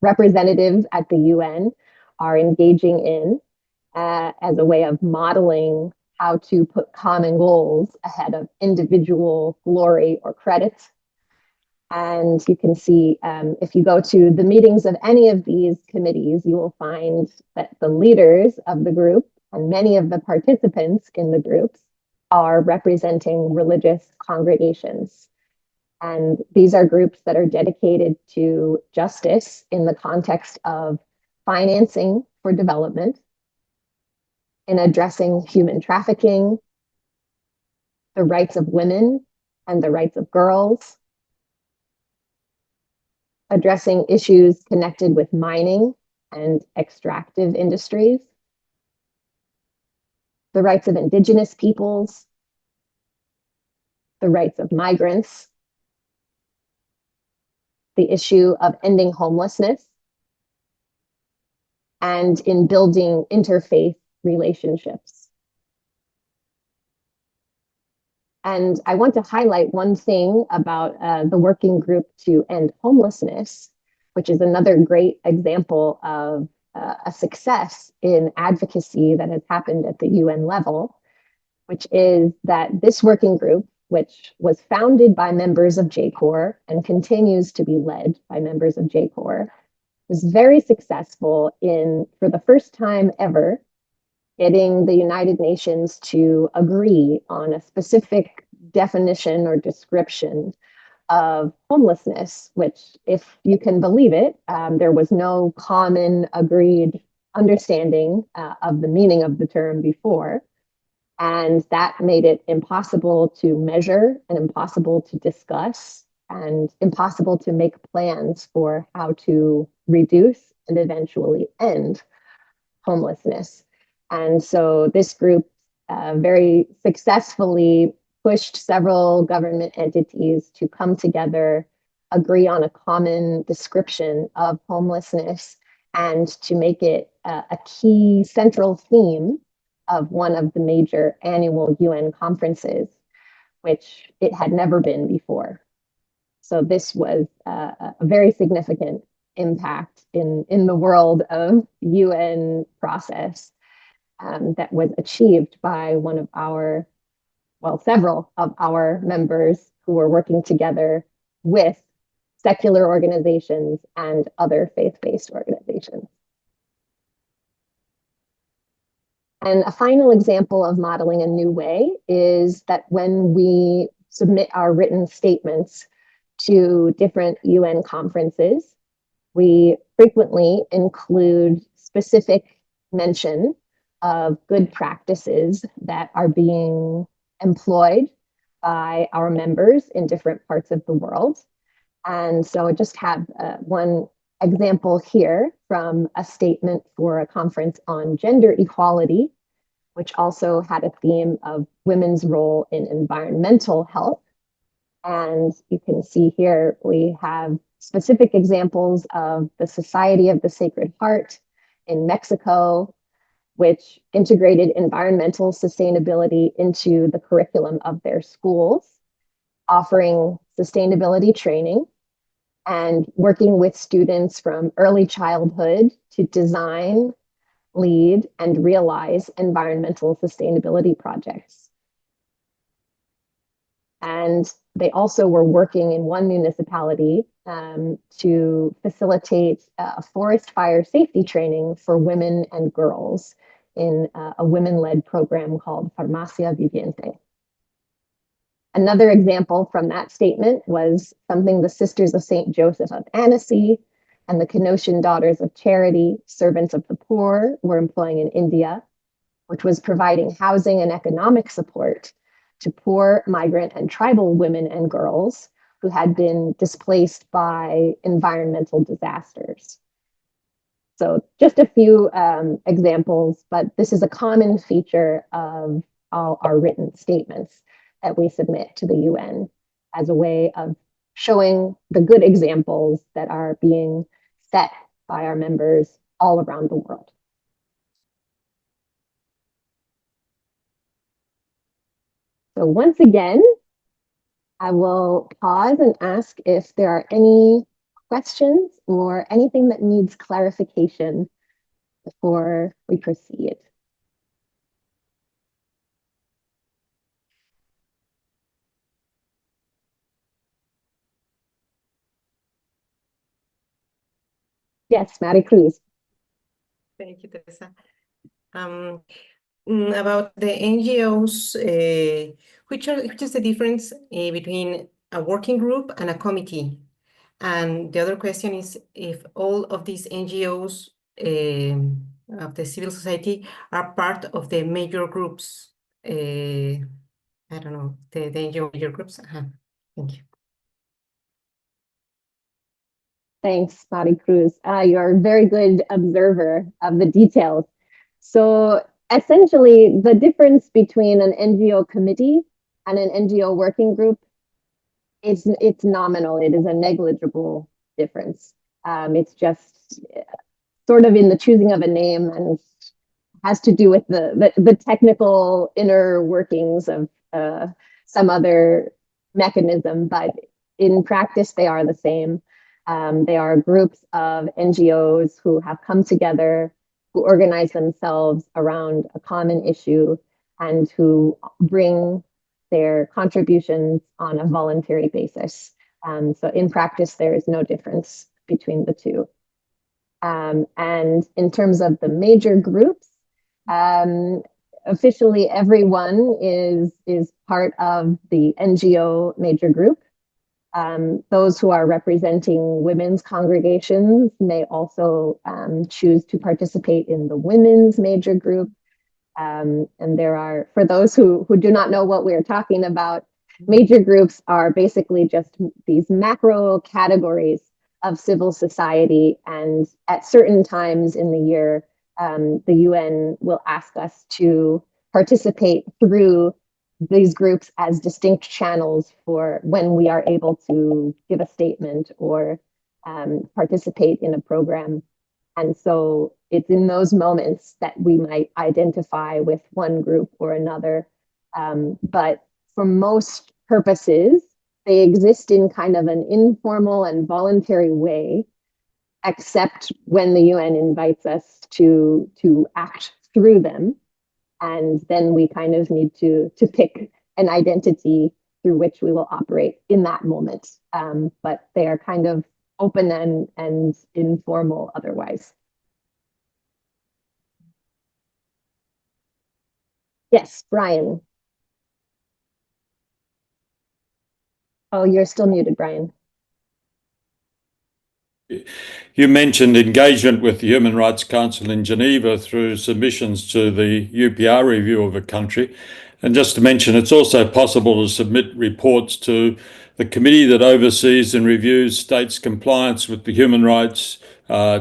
representatives at the UN are engaging in as a way of modeling how to put common goals ahead of individual glory or credit. And you can see if you go to the meetings of any of these committees, you will find that the leaders of the group and many of the participants in the groups are representing religious congregations. And these are groups that are dedicated to justice in the context of financing for development, in addressing human trafficking, the rights of women and the rights of girls, addressing issues connected with mining and extractive industries, the rights of indigenous peoples, the rights of migrants, the issue of ending homelessness, and in building interfaith relationships. And I want to highlight one thing about the working group to end homelessness, which is another great example of a success in advocacy that has happened at the UN level, which is that this working group, which was founded by members of JCoR and continues to be led by members of JCoR, was very successful in, for the first time ever, getting the United Nations to agree on a specific definition or description of homelessness, which, if you can believe it, there was no common agreed understanding of the meaning of the term before. And that made it impossible to measure and impossible to discuss and impossible to make plans for how to reduce and eventually end homelessness. And so this group very successfully pushed several government entities to come together, agree on a common description of homelessness, and to make it a key central theme of one of the major annual UN conferences, which it had never been before. So this was a very significant impact in the world of UN process that was achieved by one of our, well, several of our members who were working together with secular organizations and other faith-based organizations. And a final example of modeling a new way is that when we submit our written statements to different UN conferences, we frequently include specific mention of good practices that are being employed by our members in different parts of the world. And so I just have one example here from a statement for a conference on gender equality, which also had a theme of women's role in environmental health. And you can see here we have specific examples of the Society of the Sacred Heart in Mexico, which integrated environmental sustainability into the curriculum of their schools, offering sustainability training and working with students from early childhood to design, lead, and realize environmental sustainability projects. And they also were working in one municipality to facilitate a forest fire safety training for women and girls in a women-led program called Farmacia Viviente. Another example from that statement was something the Sisters of St. Joseph of Annecy and the Canossian Daughters of Charity, Servants of the Poor, were employing in India, which was providing housing and economic support to poor migrant and tribal women and girls who had been displaced by environmental disasters. So just a few examples, but this is a common feature of all our written statements that we submit to the UN as a way of showing the good examples that are being set by our members all around the world. So once again, I will pause and ask if there are any questions or anything that needs clarification before we proceed. Yes, Maricruz. Thank you, Teresa. About the NGOs, which is the difference between a working group and a committee. And the other question is if all of these NGOs of the civil society are part of the major groups. I don't know, the NGO major groups. Thank you. Thanks, Mari Cruz. You're a very good observer of the details. So essentially, the difference between an NGO committee and an NGO working group, it's nominal. It is a negligible difference. It's just sort of in the choosing of a name and has to do with the technical inner workings of some other mechanism, but in practice, they are the same. They are groups of NGOs who have come together, who organize themselves around a common issue, and who bring their contributions on a voluntary basis. So in practice, there is no difference between the two. And in terms of the major groups, officially everyone is part of the NGO major group. Those who are representing women's congregations may also choose to participate in the women's major group. And there are, for those who do not know what we're talking about, major groups are basically just these macro categories of civil society. And at certain times in the year, the UN will ask us to participate through these groups as distinct channels for when we are able to give a statement or participate in a program. And so it's in those moments that we might identify with one group or another. But for most purposes, they exist in kind of an informal and voluntary way, except when the UN invites us to act through them. And then we kind of need to pick an identity through which we will operate in that moment. But they are kind of open and informal otherwise. Yes, Brian. Oh, you're still muted, Brian. You mentioned engagement with the Human Rights Council in Geneva through submissions to the UPR review of a country. And just to mention, it's also possible to submit reports to the committee that oversees and reviews states' compliance with the human rights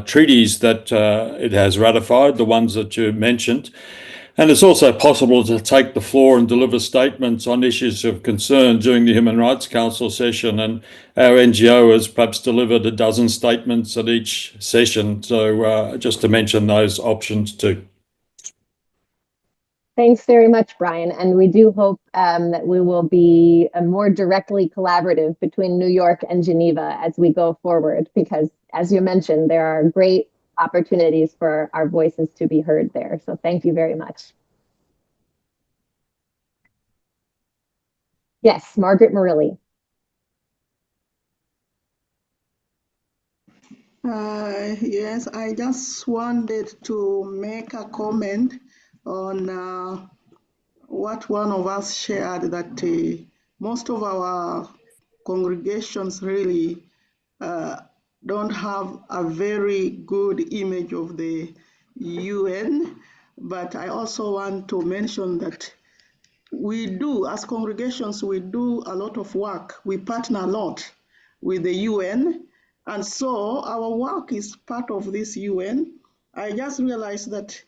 treaties that it has ratified, the ones that you mentioned. And it's also possible to take the floor and deliver statements on issues of concern during the Human Rights Council session. And our NGO has perhaps delivered a dozen statements at each session. So just to mention those options too. Thanks very much, Brian. And we do hope that we will be more directly collaborative between New York and Geneva as we go forward, because as you mentioned, there are great opportunities for our voices to be heard there. So thank you very much. Yes, Margaret Murilli. Yes, I just wanted to make a comment on what one of us shared, that most of our congregations really don't have a very good image of the UN. But I also want to mention that we do, as congregations, we do a lot of work. We partner a lot with the UN. And so our work is part of this UN. I just realized that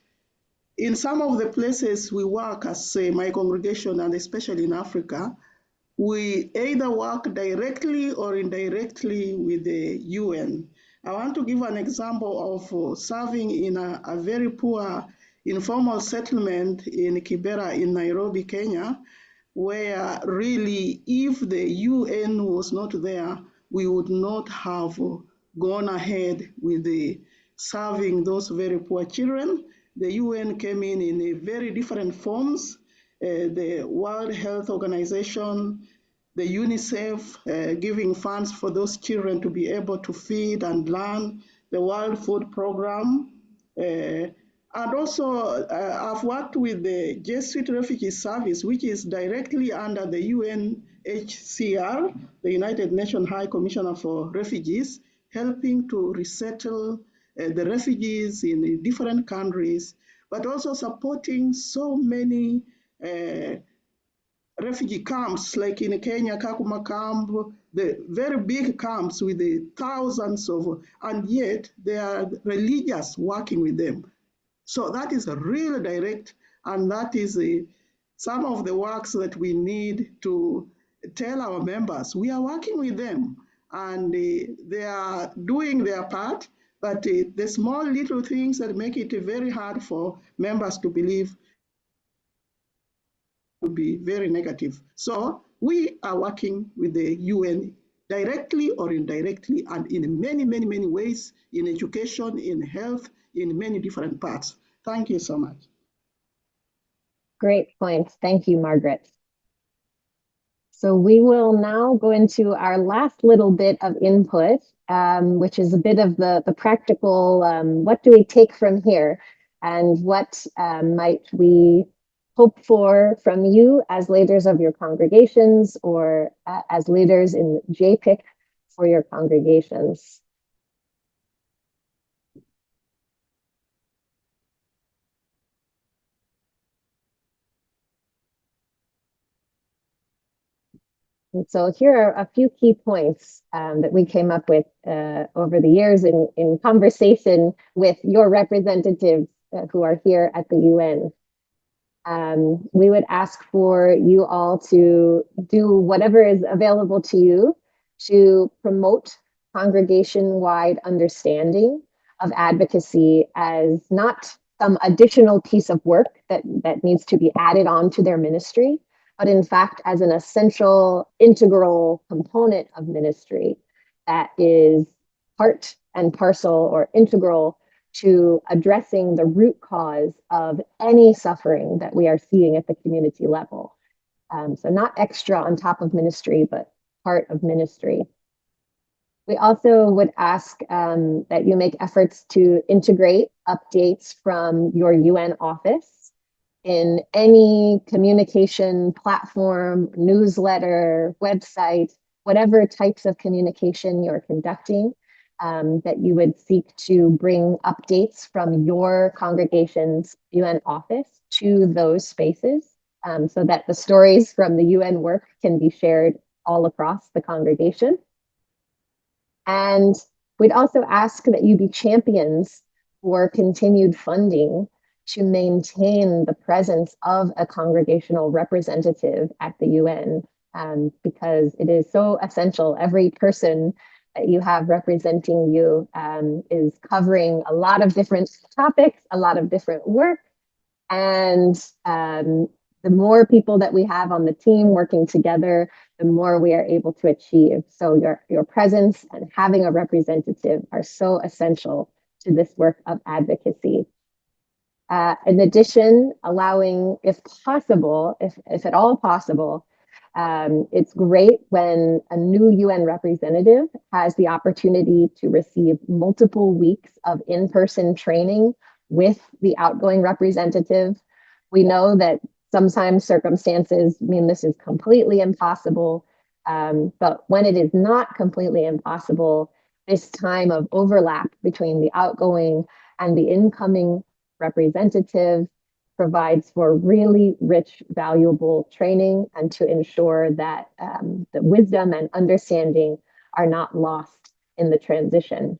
in some of the places we work as my congregation, and especially in Africa, we either work directly or indirectly with the UN. I want to give an example of serving in a very poor informal settlement in Kibera in Nairobi, Kenya, where really if the UN was not there, we would not have gone ahead with the serving those very poor children. The UN came in a very different forms. The World Health Organization, the UNICEF giving funds for those children to be able to feed and learn, the World Food Program, And also, I've worked with the Jesuit Refugee Service, which is directly under the UNHCR, the United Nations High Commissioner for Refugees, helping to resettle the refugees in different countries, but also supporting so many refugee camps, like in Kenya, Kakuma camp, the very big camps with the thousands of, and yet there are religious working with them. So that is a real direct, and that is some of the works that we need to tell our members. We are working with them, and they are doing their part, but the small little things that make it very hard for members to believe to be very negative. So we are working with the UN directly or indirectly, and in many, many, many ways, in education, in health, in many different parts. Thank you so much. Great points. Thank you, Margaret. So we will now go into our last little bit of input, which is a bit of the practical, what do we take from here, and what might we hope for from you as leaders of your congregations, or as leaders in JPIC for your congregations. And so here are a few key points that we came up with over the years in conversation with your representatives who are here at the UN. We would ask for you all to do whatever is available to you to promote congregation-wide understanding of advocacy as not some additional piece of work that needs to be added on to their ministry, but in fact as an essential, integral component of ministry that is part and parcel or integral to addressing the root cause of any suffering that we are seeing at the community level. So not extra on top of ministry, but part of ministry. We also would ask that you make efforts to integrate updates from your UN office in any communication platform, newsletter, website, whatever types of communication you're conducting, that you would seek to bring updates from your congregation's UN office to those spaces, so that the stories from the UN work can be shared all across the congregation. And we'd also ask that you be champions for continued funding to maintain the presence of a congregational representative at the UN, because it is so essential. Every person that you have representing you is covering a lot of different topics, a lot of different work, and the more people that we have on the team working together, the more we are able to achieve. So your presence and having a representative are so essential to this work of advocacy. In addition, allowing, if possible, if at all possible, it's great when a new UN representative has the opportunity to receive multiple weeks of in-person training with the outgoing representative. We know that sometimes circumstances mean this is completely impossible, but when it is not completely impossible, this time of overlap between the outgoing and the incoming representative provides for really rich, valuable training, and to ensure that the wisdom and understanding are not lost in the transition.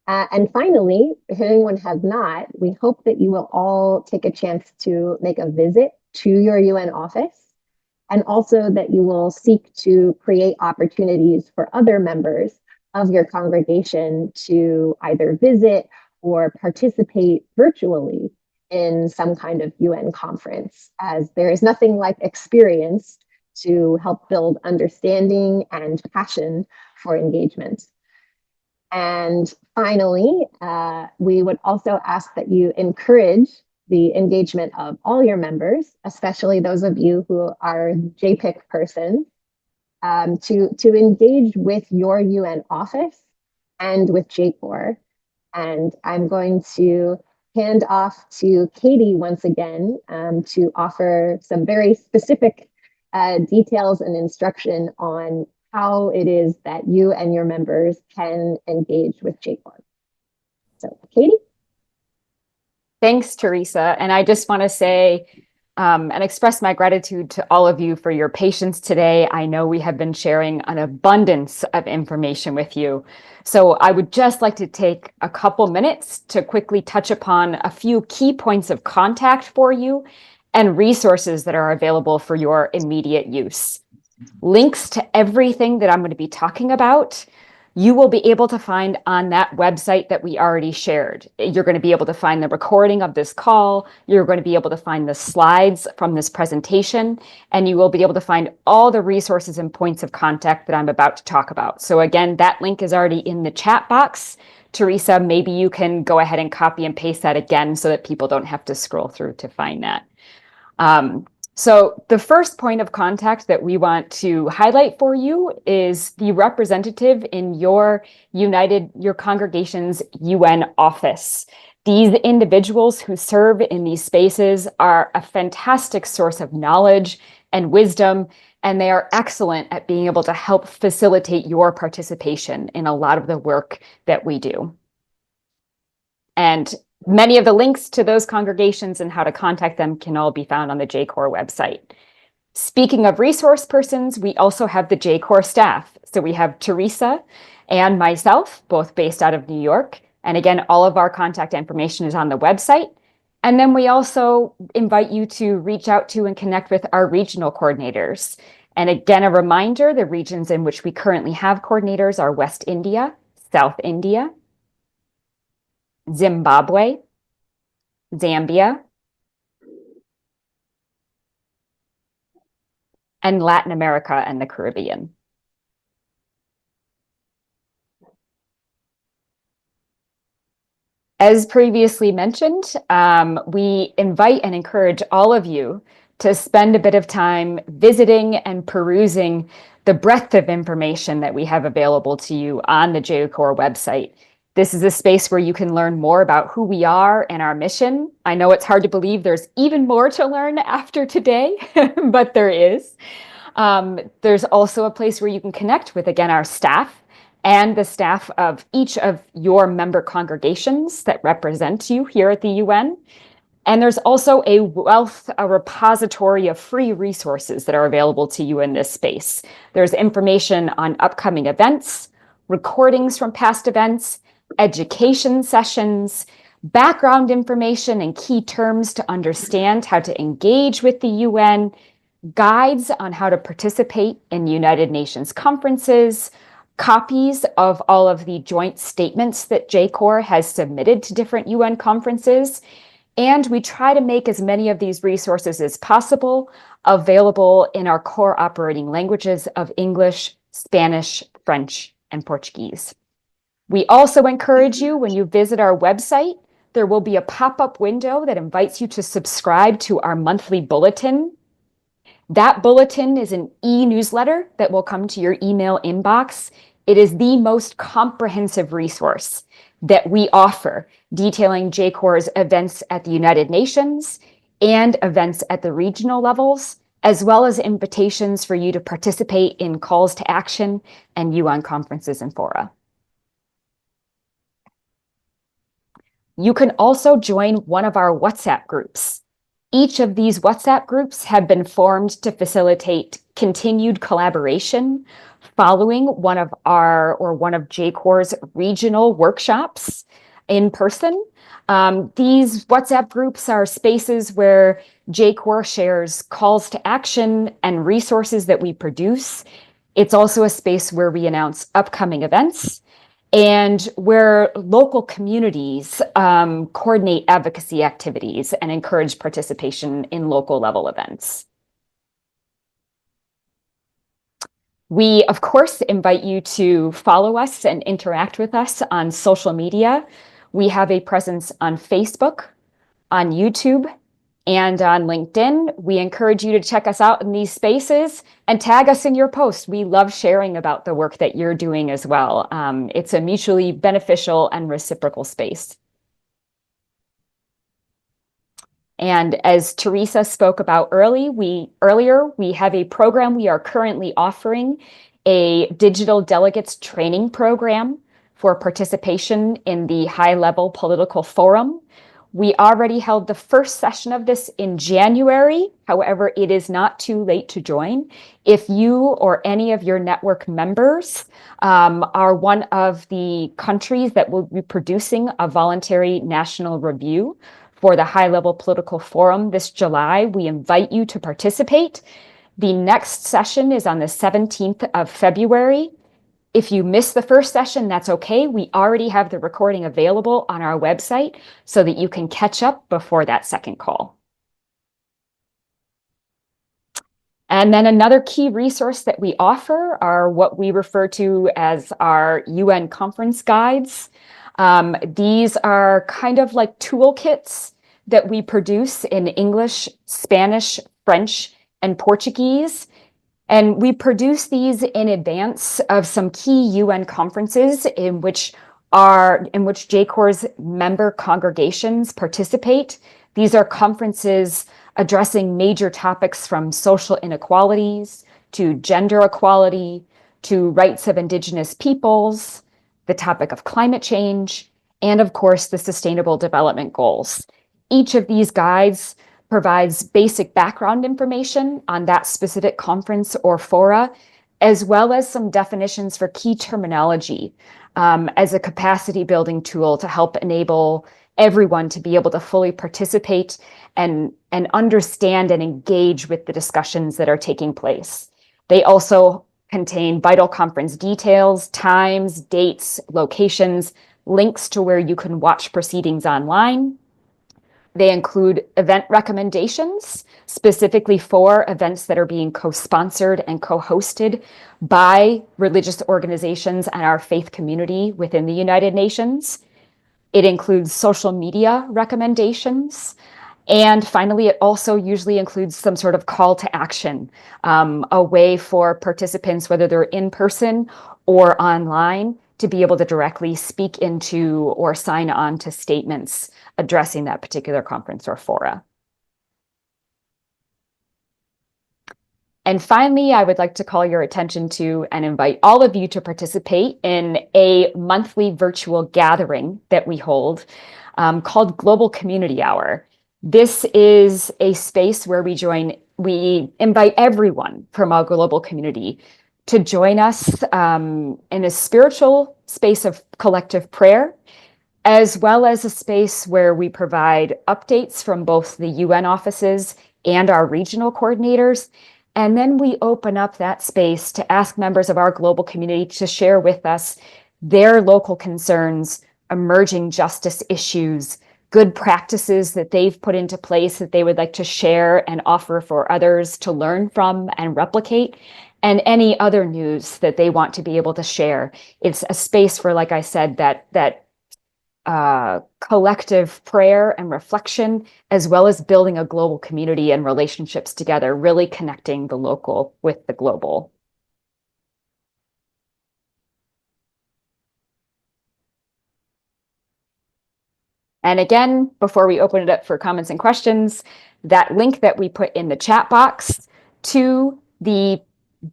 And finally, if anyone has not, we hope that you will all take a chance to make a visit to your UN office, and also that you will seek to create opportunities for other members of your congregation to either visit or participate virtually in some kind of UN conference, as there is nothing like experience to help build understanding and passion for engagement. And finally, we would also ask that you encourage the engagement of all your members, especially those of you who are JPIC persons, to engage with your UN office and with JCoR, And I'm going to hand off to Katie once again to offer some very specific details and instruction on how it is that you and your members can engage with JCoR. So, Katie? Thanks, Teresa. And I just want to say and express my gratitude to all of you for your patience today. I know we have been sharing an abundance of information with you. So I would just like to take a couple minutes to quickly touch upon a few key points of contact for you and resources that are available for your immediate use. Links to everything that I'm going to be talking about, you will be able to find on that website that we already shared. You're going to be able to find the recording of this call. You're going to be able to find the slides from this presentation, and you will be able to find all the resources and points of contact that I'm about to talk about. So again, that link is already in the chat box. Teresa, maybe you can go ahead and copy and paste that again so that people don't have to scroll through to find that. So the first point of contact that we want to highlight for you is the representative in your congregation's UN office. These individuals who serve in these spaces are a fantastic source of knowledge and wisdom, and they are excellent at being able to help facilitate your participation in a lot of the work that we do. And many of the links to those congregations and how to contact them can all be found on the JCoR website. Speaking of resource persons, we also have the JCoR staff. So we have Teresa and myself, both based out of New York. And again, all of our contact information is on the website. And then we also invite you to reach out to and connect with our regional coordinators. And again, a reminder, the regions in which we currently have coordinators are West India, South India, Zimbabwe, Zambia, and Latin America and the Caribbean. As previously mentioned, we invite and encourage all of you to spend a bit of time visiting and perusing the breadth of information that we have available to you on the JCoR website. This is a space where you can learn more about who we are and our mission. I know it's hard to believe there's even more to learn after today, but there is. There's also a place where you can connect with, again, our staff and the staff of each of your member congregations that represent you here at the UN. And there's also a repository of free resources that are available to you in this space. There's information on upcoming events, recordings from past events, education sessions, background information and key terms to understand how to engage with the UN, guides on how to participate in United Nations conferences, copies of all of the joint statements that JCoR has submitted to different UN conferences. And we try to make as many of these resources as possible available in our core operating languages of English, Spanish, French, and Portuguese. We also encourage you, when you visit our website, there will be a pop-up window that invites you to subscribe to our monthly bulletin. That bulletin is an e-newsletter that will come to your email inbox. It is the most comprehensive resource that we offer, detailing JCoR's events at the United Nations and events at the regional levels, as well as invitations for you to participate in calls to action and UN conferences and fora. You can also join one of our WhatsApp groups. Each of these WhatsApp groups have been formed to facilitate continued collaboration following one of JCoR's regional workshops in person. These WhatsApp groups are spaces where JCoR shares calls to action and resources that we produce. It's also a space where we announce upcoming events and where local communities coordinate advocacy activities and encourage participation in local level events. We, of course, invite you to follow us and interact with us on social media. We have a presence on Facebook, on YouTube, and on LinkedIn. We encourage you to check us out in these spaces and tag us in your posts. We love sharing about the work that you're doing as well. It's a mutually beneficial and reciprocal space. And as Teresa spoke about earlier, we have a program we are currently offering, a digital delegates training program for participation in the high-level political forum. We already held the first session of this in January. However, it is not too late to join. If you or any of your network members are one of the countries that will be producing a voluntary national review for the high-level political forum this July, we invite you to participate. The next session is on the 17th of February. If you miss the first session, that's okay. We already have the recording available on our website so that you can catch up before that second call. And then another key resource that we offer are what we refer to as our UN conference guides. These are kind of like toolkits that we produce in English, Spanish, French, and Portuguese. And we produce these in advance of some key UN conferences in which JCoR's member congregations participate. These are conferences addressing major topics from social inequalities to gender equality to rights of Indigenous peoples, the topic of climate change, and of course, the Sustainable Development Goals. Each of these guides provides basic background information on that specific conference or fora, as well as some definitions for key terminology as a capacity building tool to help enable everyone to be able to fully participate and understand and engage with the discussions that are taking place. They also contain vital conference details, times, dates, locations, links to where you can watch proceedings online. They include event recommendations, specifically for events that are being co-sponsored and co-hosted by religious organizations and our faith community within the United Nations. It includes social media recommendations. And finally, it also usually includes some sort of call to action, a way for participants, whether they're in person or online, to be able to directly speak into or sign on to statements addressing that particular conference or fora. And finally, I would like to call your attention to and invite all of you to participate in a monthly virtual gathering that we hold called Global Community Hour. This is a space where we invite everyone from our global community to join us in a spiritual space of collective prayer, as well as a space where we provide updates from both the UN offices and our regional coordinators. And then we open up that space to ask members of our global community to share with us their local concerns, emerging justice issues, good practices that they've put into place that they would like to share and offer for others to learn from and replicate, and any other news that they want to be able to share. It's a space for, like I said, that collective prayer and reflection, as well as building a global community and relationships together, really connecting the local with the global. And again, before we open it up for comments and questions, that link that we put in the chat box to the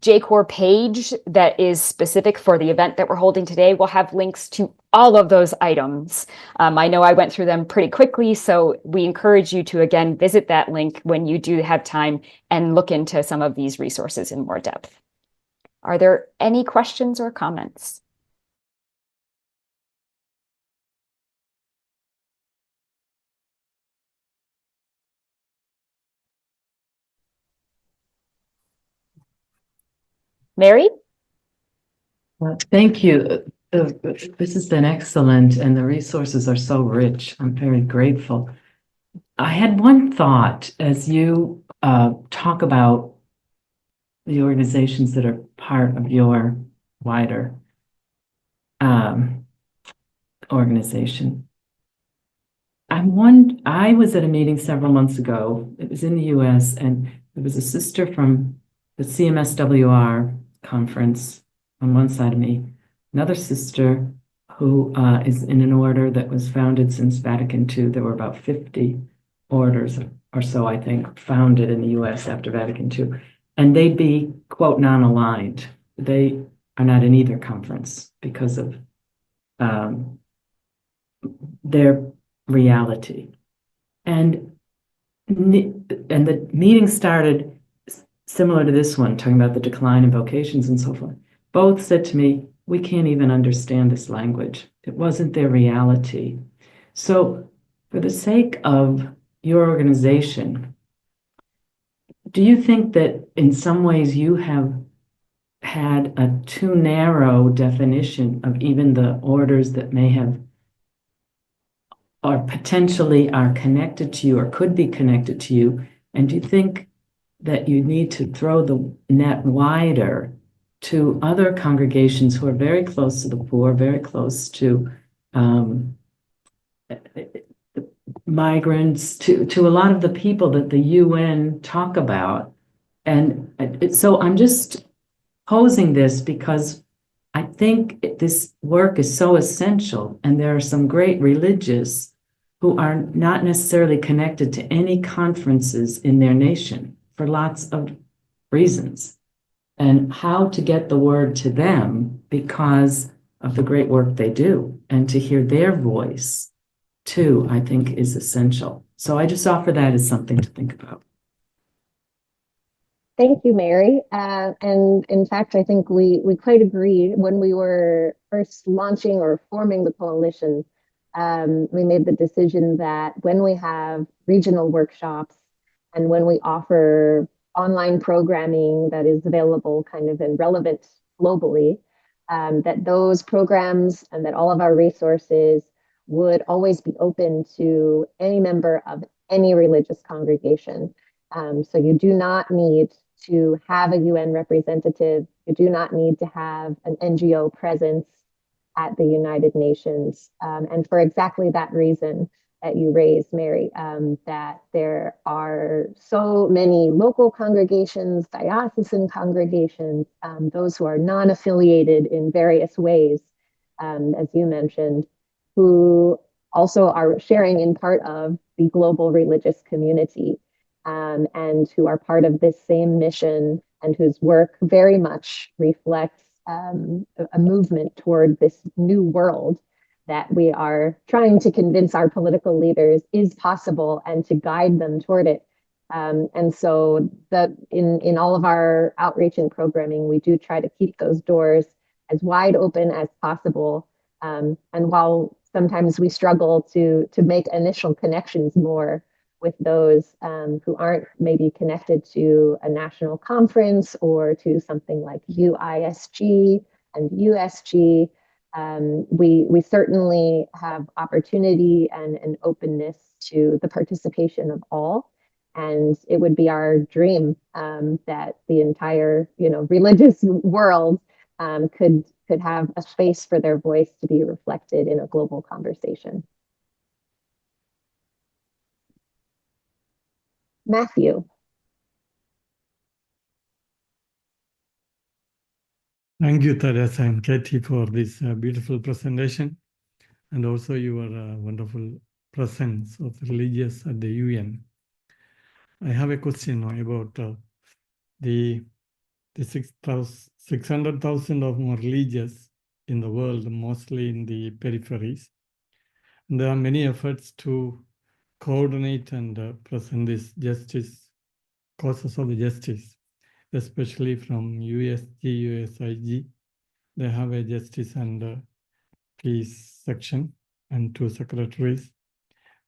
JCoR page that is specific for the event that we're holding today will have links to all of those items. I know I went through them pretty quickly, so we encourage you to, again, visit that link when you do have time and look into some of these resources in more depth. Are there any questions or comments? Mary? Thank you. This has been excellent, and the resources are so rich. I'm very grateful. I had one thought as you talk about the organizations that are part of your wider organization. I was at a meeting several months ago. It was in the US, and there was a sister from the CMSWR conference on one side of me, another sister who is in an order that was founded since Vatican II. There were about 50 orders or so, I think, founded in the US after Vatican II. And they'd be, quote, non-aligned. They are not in either conference because of their reality. And the meeting started similar to this one, talking about the decline in vocations and so forth. Both said to me, we can't even understand this language. It wasn't their reality. So for the sake of your organization, do you think that in some ways you have had a too narrow definition of even the orders that may have or potentially are connected to you or could be connected to you? And do you think that you need to throw the net wider to other congregations who are very close to the poor, very close to migrants, to a lot of the people that the UN talk about? And so I'm just posing this because I think this work is so essential, and there are some great religious who are not necessarily connected to any conferences in their nation for lots of reasons, and how to get the word to them because of the great work they do, and to hear their voice too, I think is essential. So I just offer that as something to think about. Thank you, Mary. And in fact, I think we quite agreed when we were first launching or forming the coalition. We made the decision that when we have regional workshops and when we offer online programming that is available kind of and relevant globally, that those programs and that all of our resources would always be open to any member of any religious congregation. So you do not need to have a UN representative. You do not need to have an NGO presence at the United Nations. And for exactly that reason that you raised, Mary, that there are so many local congregations, diocesan congregations, those who are non-affiliated in various ways, as you mentioned, who also are sharing in part of the global religious community. And who are part of this same mission and whose work very much reflects a movement toward this new world that we are trying to convince our political leaders is possible and to guide them toward it. And so that in all of our outreach and programming, we do try to keep those doors as wide open as possible. And while sometimes we struggle to make initial connections more with those who aren't maybe connected to a national conference or to something like UISG and USG, we certainly have opportunity and openness to the participation of all. And it would be our dream that the entire, religious world could have a space for their voice to be reflected in a global conversation. Matthew. Thank you, Teresa and Katie, for this beautiful presentation, and also your wonderful presence of religious at the UN. I have a question about the 600,000 of more religious in the world, mostly in the peripheries. And there are many efforts to coordinate and present this justice, causes of the justice, especially from USG, USIG. They have a justice and peace section and 2 secretaries.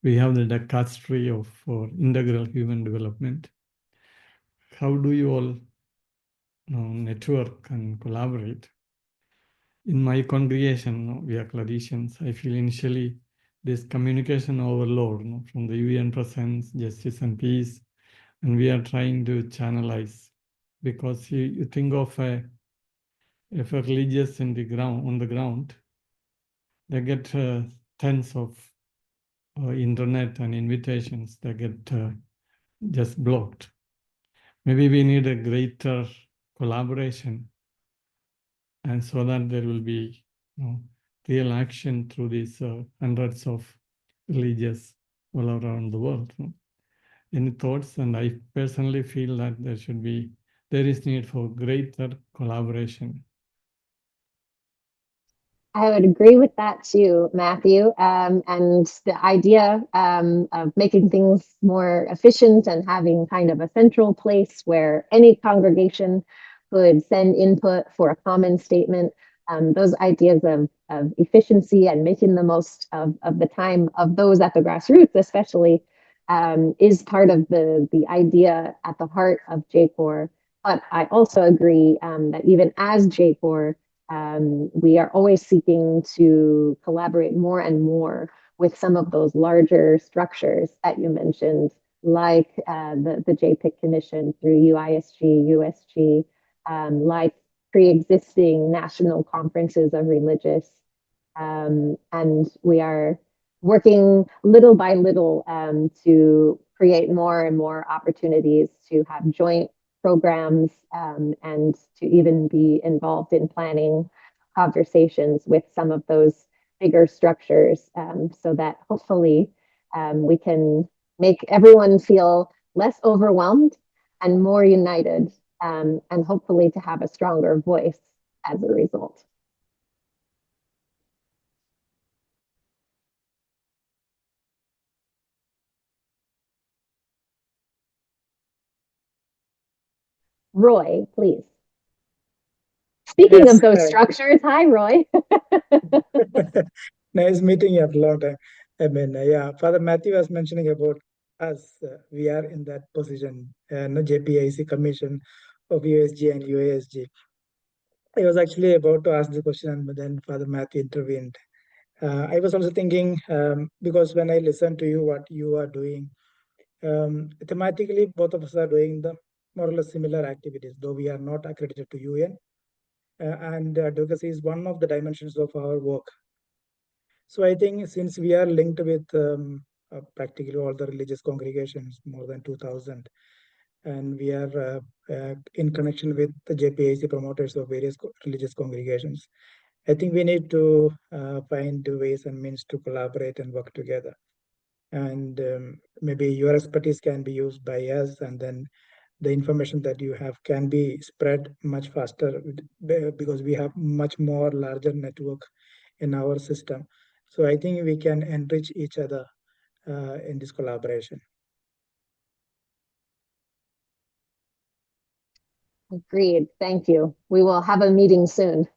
We have the dicastery for integral human development. How do you all network and collaborate? In my congregation, we are clericians. I feel initially this communication overload from the UN presence, justice and peace, and we are trying to channelize, because you think of if a religious on the ground, they get tens of internet and invitations that get just blocked. Maybe we need a greater collaboration, and so that there will be real action through these hundreds of religions all around the world. Any thoughts? And I personally feel that there is need for greater collaboration. I would agree with that too, Matthew. And the idea of making things more efficient and having kind of a central place where any congregation could send input for a common statement. Those ideas of efficiency and making the most of the time of those at the grassroots, especially, is part of the idea at the heart of JCoR. But I also agree that even as JCoR, we are always seeking to collaborate more and more with some of those larger structures that you mentioned, like the JPIC Commission through UISG, USG, like pre-existing national conferences of religious. And we are working little by little to create more and more opportunities to have joint programs and to even be involved in planning conversations with some of those bigger structures so that hopefully we can make everyone feel less overwhelmed and more united and hopefully to have a stronger voice as a result. Roy, please. Speaking Yes, of those hi. structures, hi, Roy. Nice meeting you after a long time. I mean, yeah, Father Matthew was mentioning about us. We are in that position, no JPIC Commission of USG and UASG. I was actually about to ask the question, but then Father Matthew intervened. I was also thinking, because when I listen to you, what you are doing, thematically, both of us are doing the more or less similar activities, though we are not accredited to UN. And advocacy is one of the dimensions of our work. So I think since we are linked with practically all the religious congregations, more than 2,000, and we are in connection with the JPIC promoters of various religious congregations, I think we need to find ways and means to collaborate and work together. And maybe your expertise can be used by us, and then the information that you have can be spread much faster because we have much more larger network in our system. So I think we can enrich each other in this collaboration. Agreed. Thank you. We will have a meeting soon.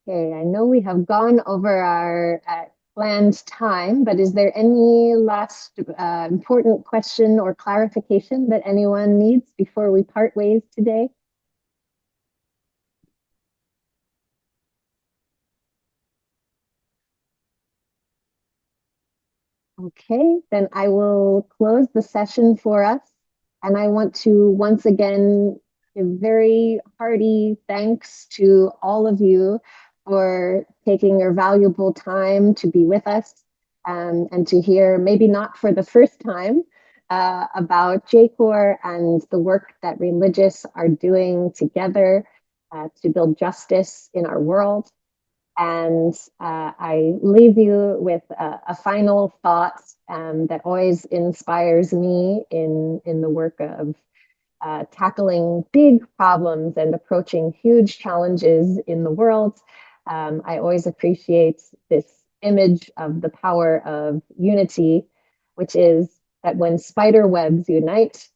Okay, I know we have gone over our planned time, but is there any last important question or clarification that anyone needs before we part ways today? Okay, then I will close the session for us. And I want to once again give very hearty thanks to all of you for taking your valuable time to be with us and to hear, maybe not for the first time, about JCoR and the work that religious are doing together to build justice in our world. And I leave you with a final thought that always inspires me in the work of tackling big problems and approaching huge challenges in the world. I always appreciate this image of the power of unity, which is that when spider webs unite,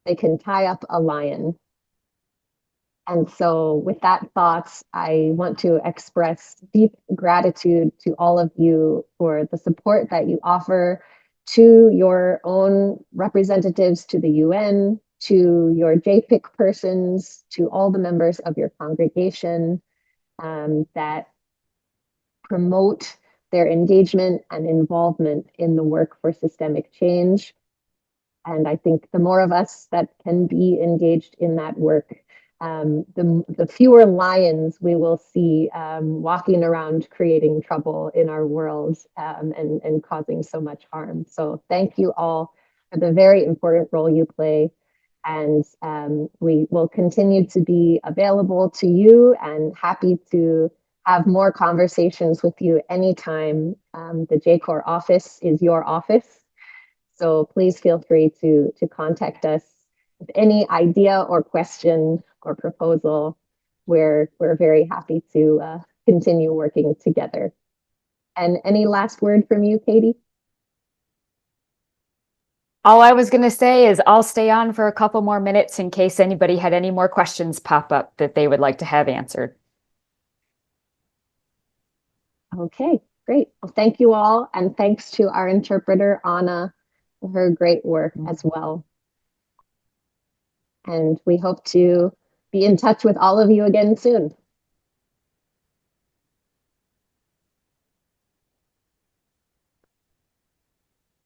they can tie up a lion. And so with that thought, I want to express deep gratitude to all of you for the support that you offer to your own representatives to the UN, to your JPIC persons, to all the members of your congregation that promote their engagement and involvement in the work for systemic change. And I think the more of us that can be engaged in that work, the fewer lions we will see walking around creating trouble in our world and causing so much harm. So thank you all for the very important role you play. And we will continue to be available to you and happy to have more conversations with you anytime. The JCoR office is your office. So please feel free to contact us with any idea or question or proposal. We're very happy to continue working together. And any last word from you, Katie? All I was going to say is I'll stay on for a couple more minutes in case anybody had any more questions pop up that they would like to have answered. Okay, great. Well, thank you all. And thanks to our interpreter, Anna, for her great work as well. And we hope to be in touch with all of you again soon.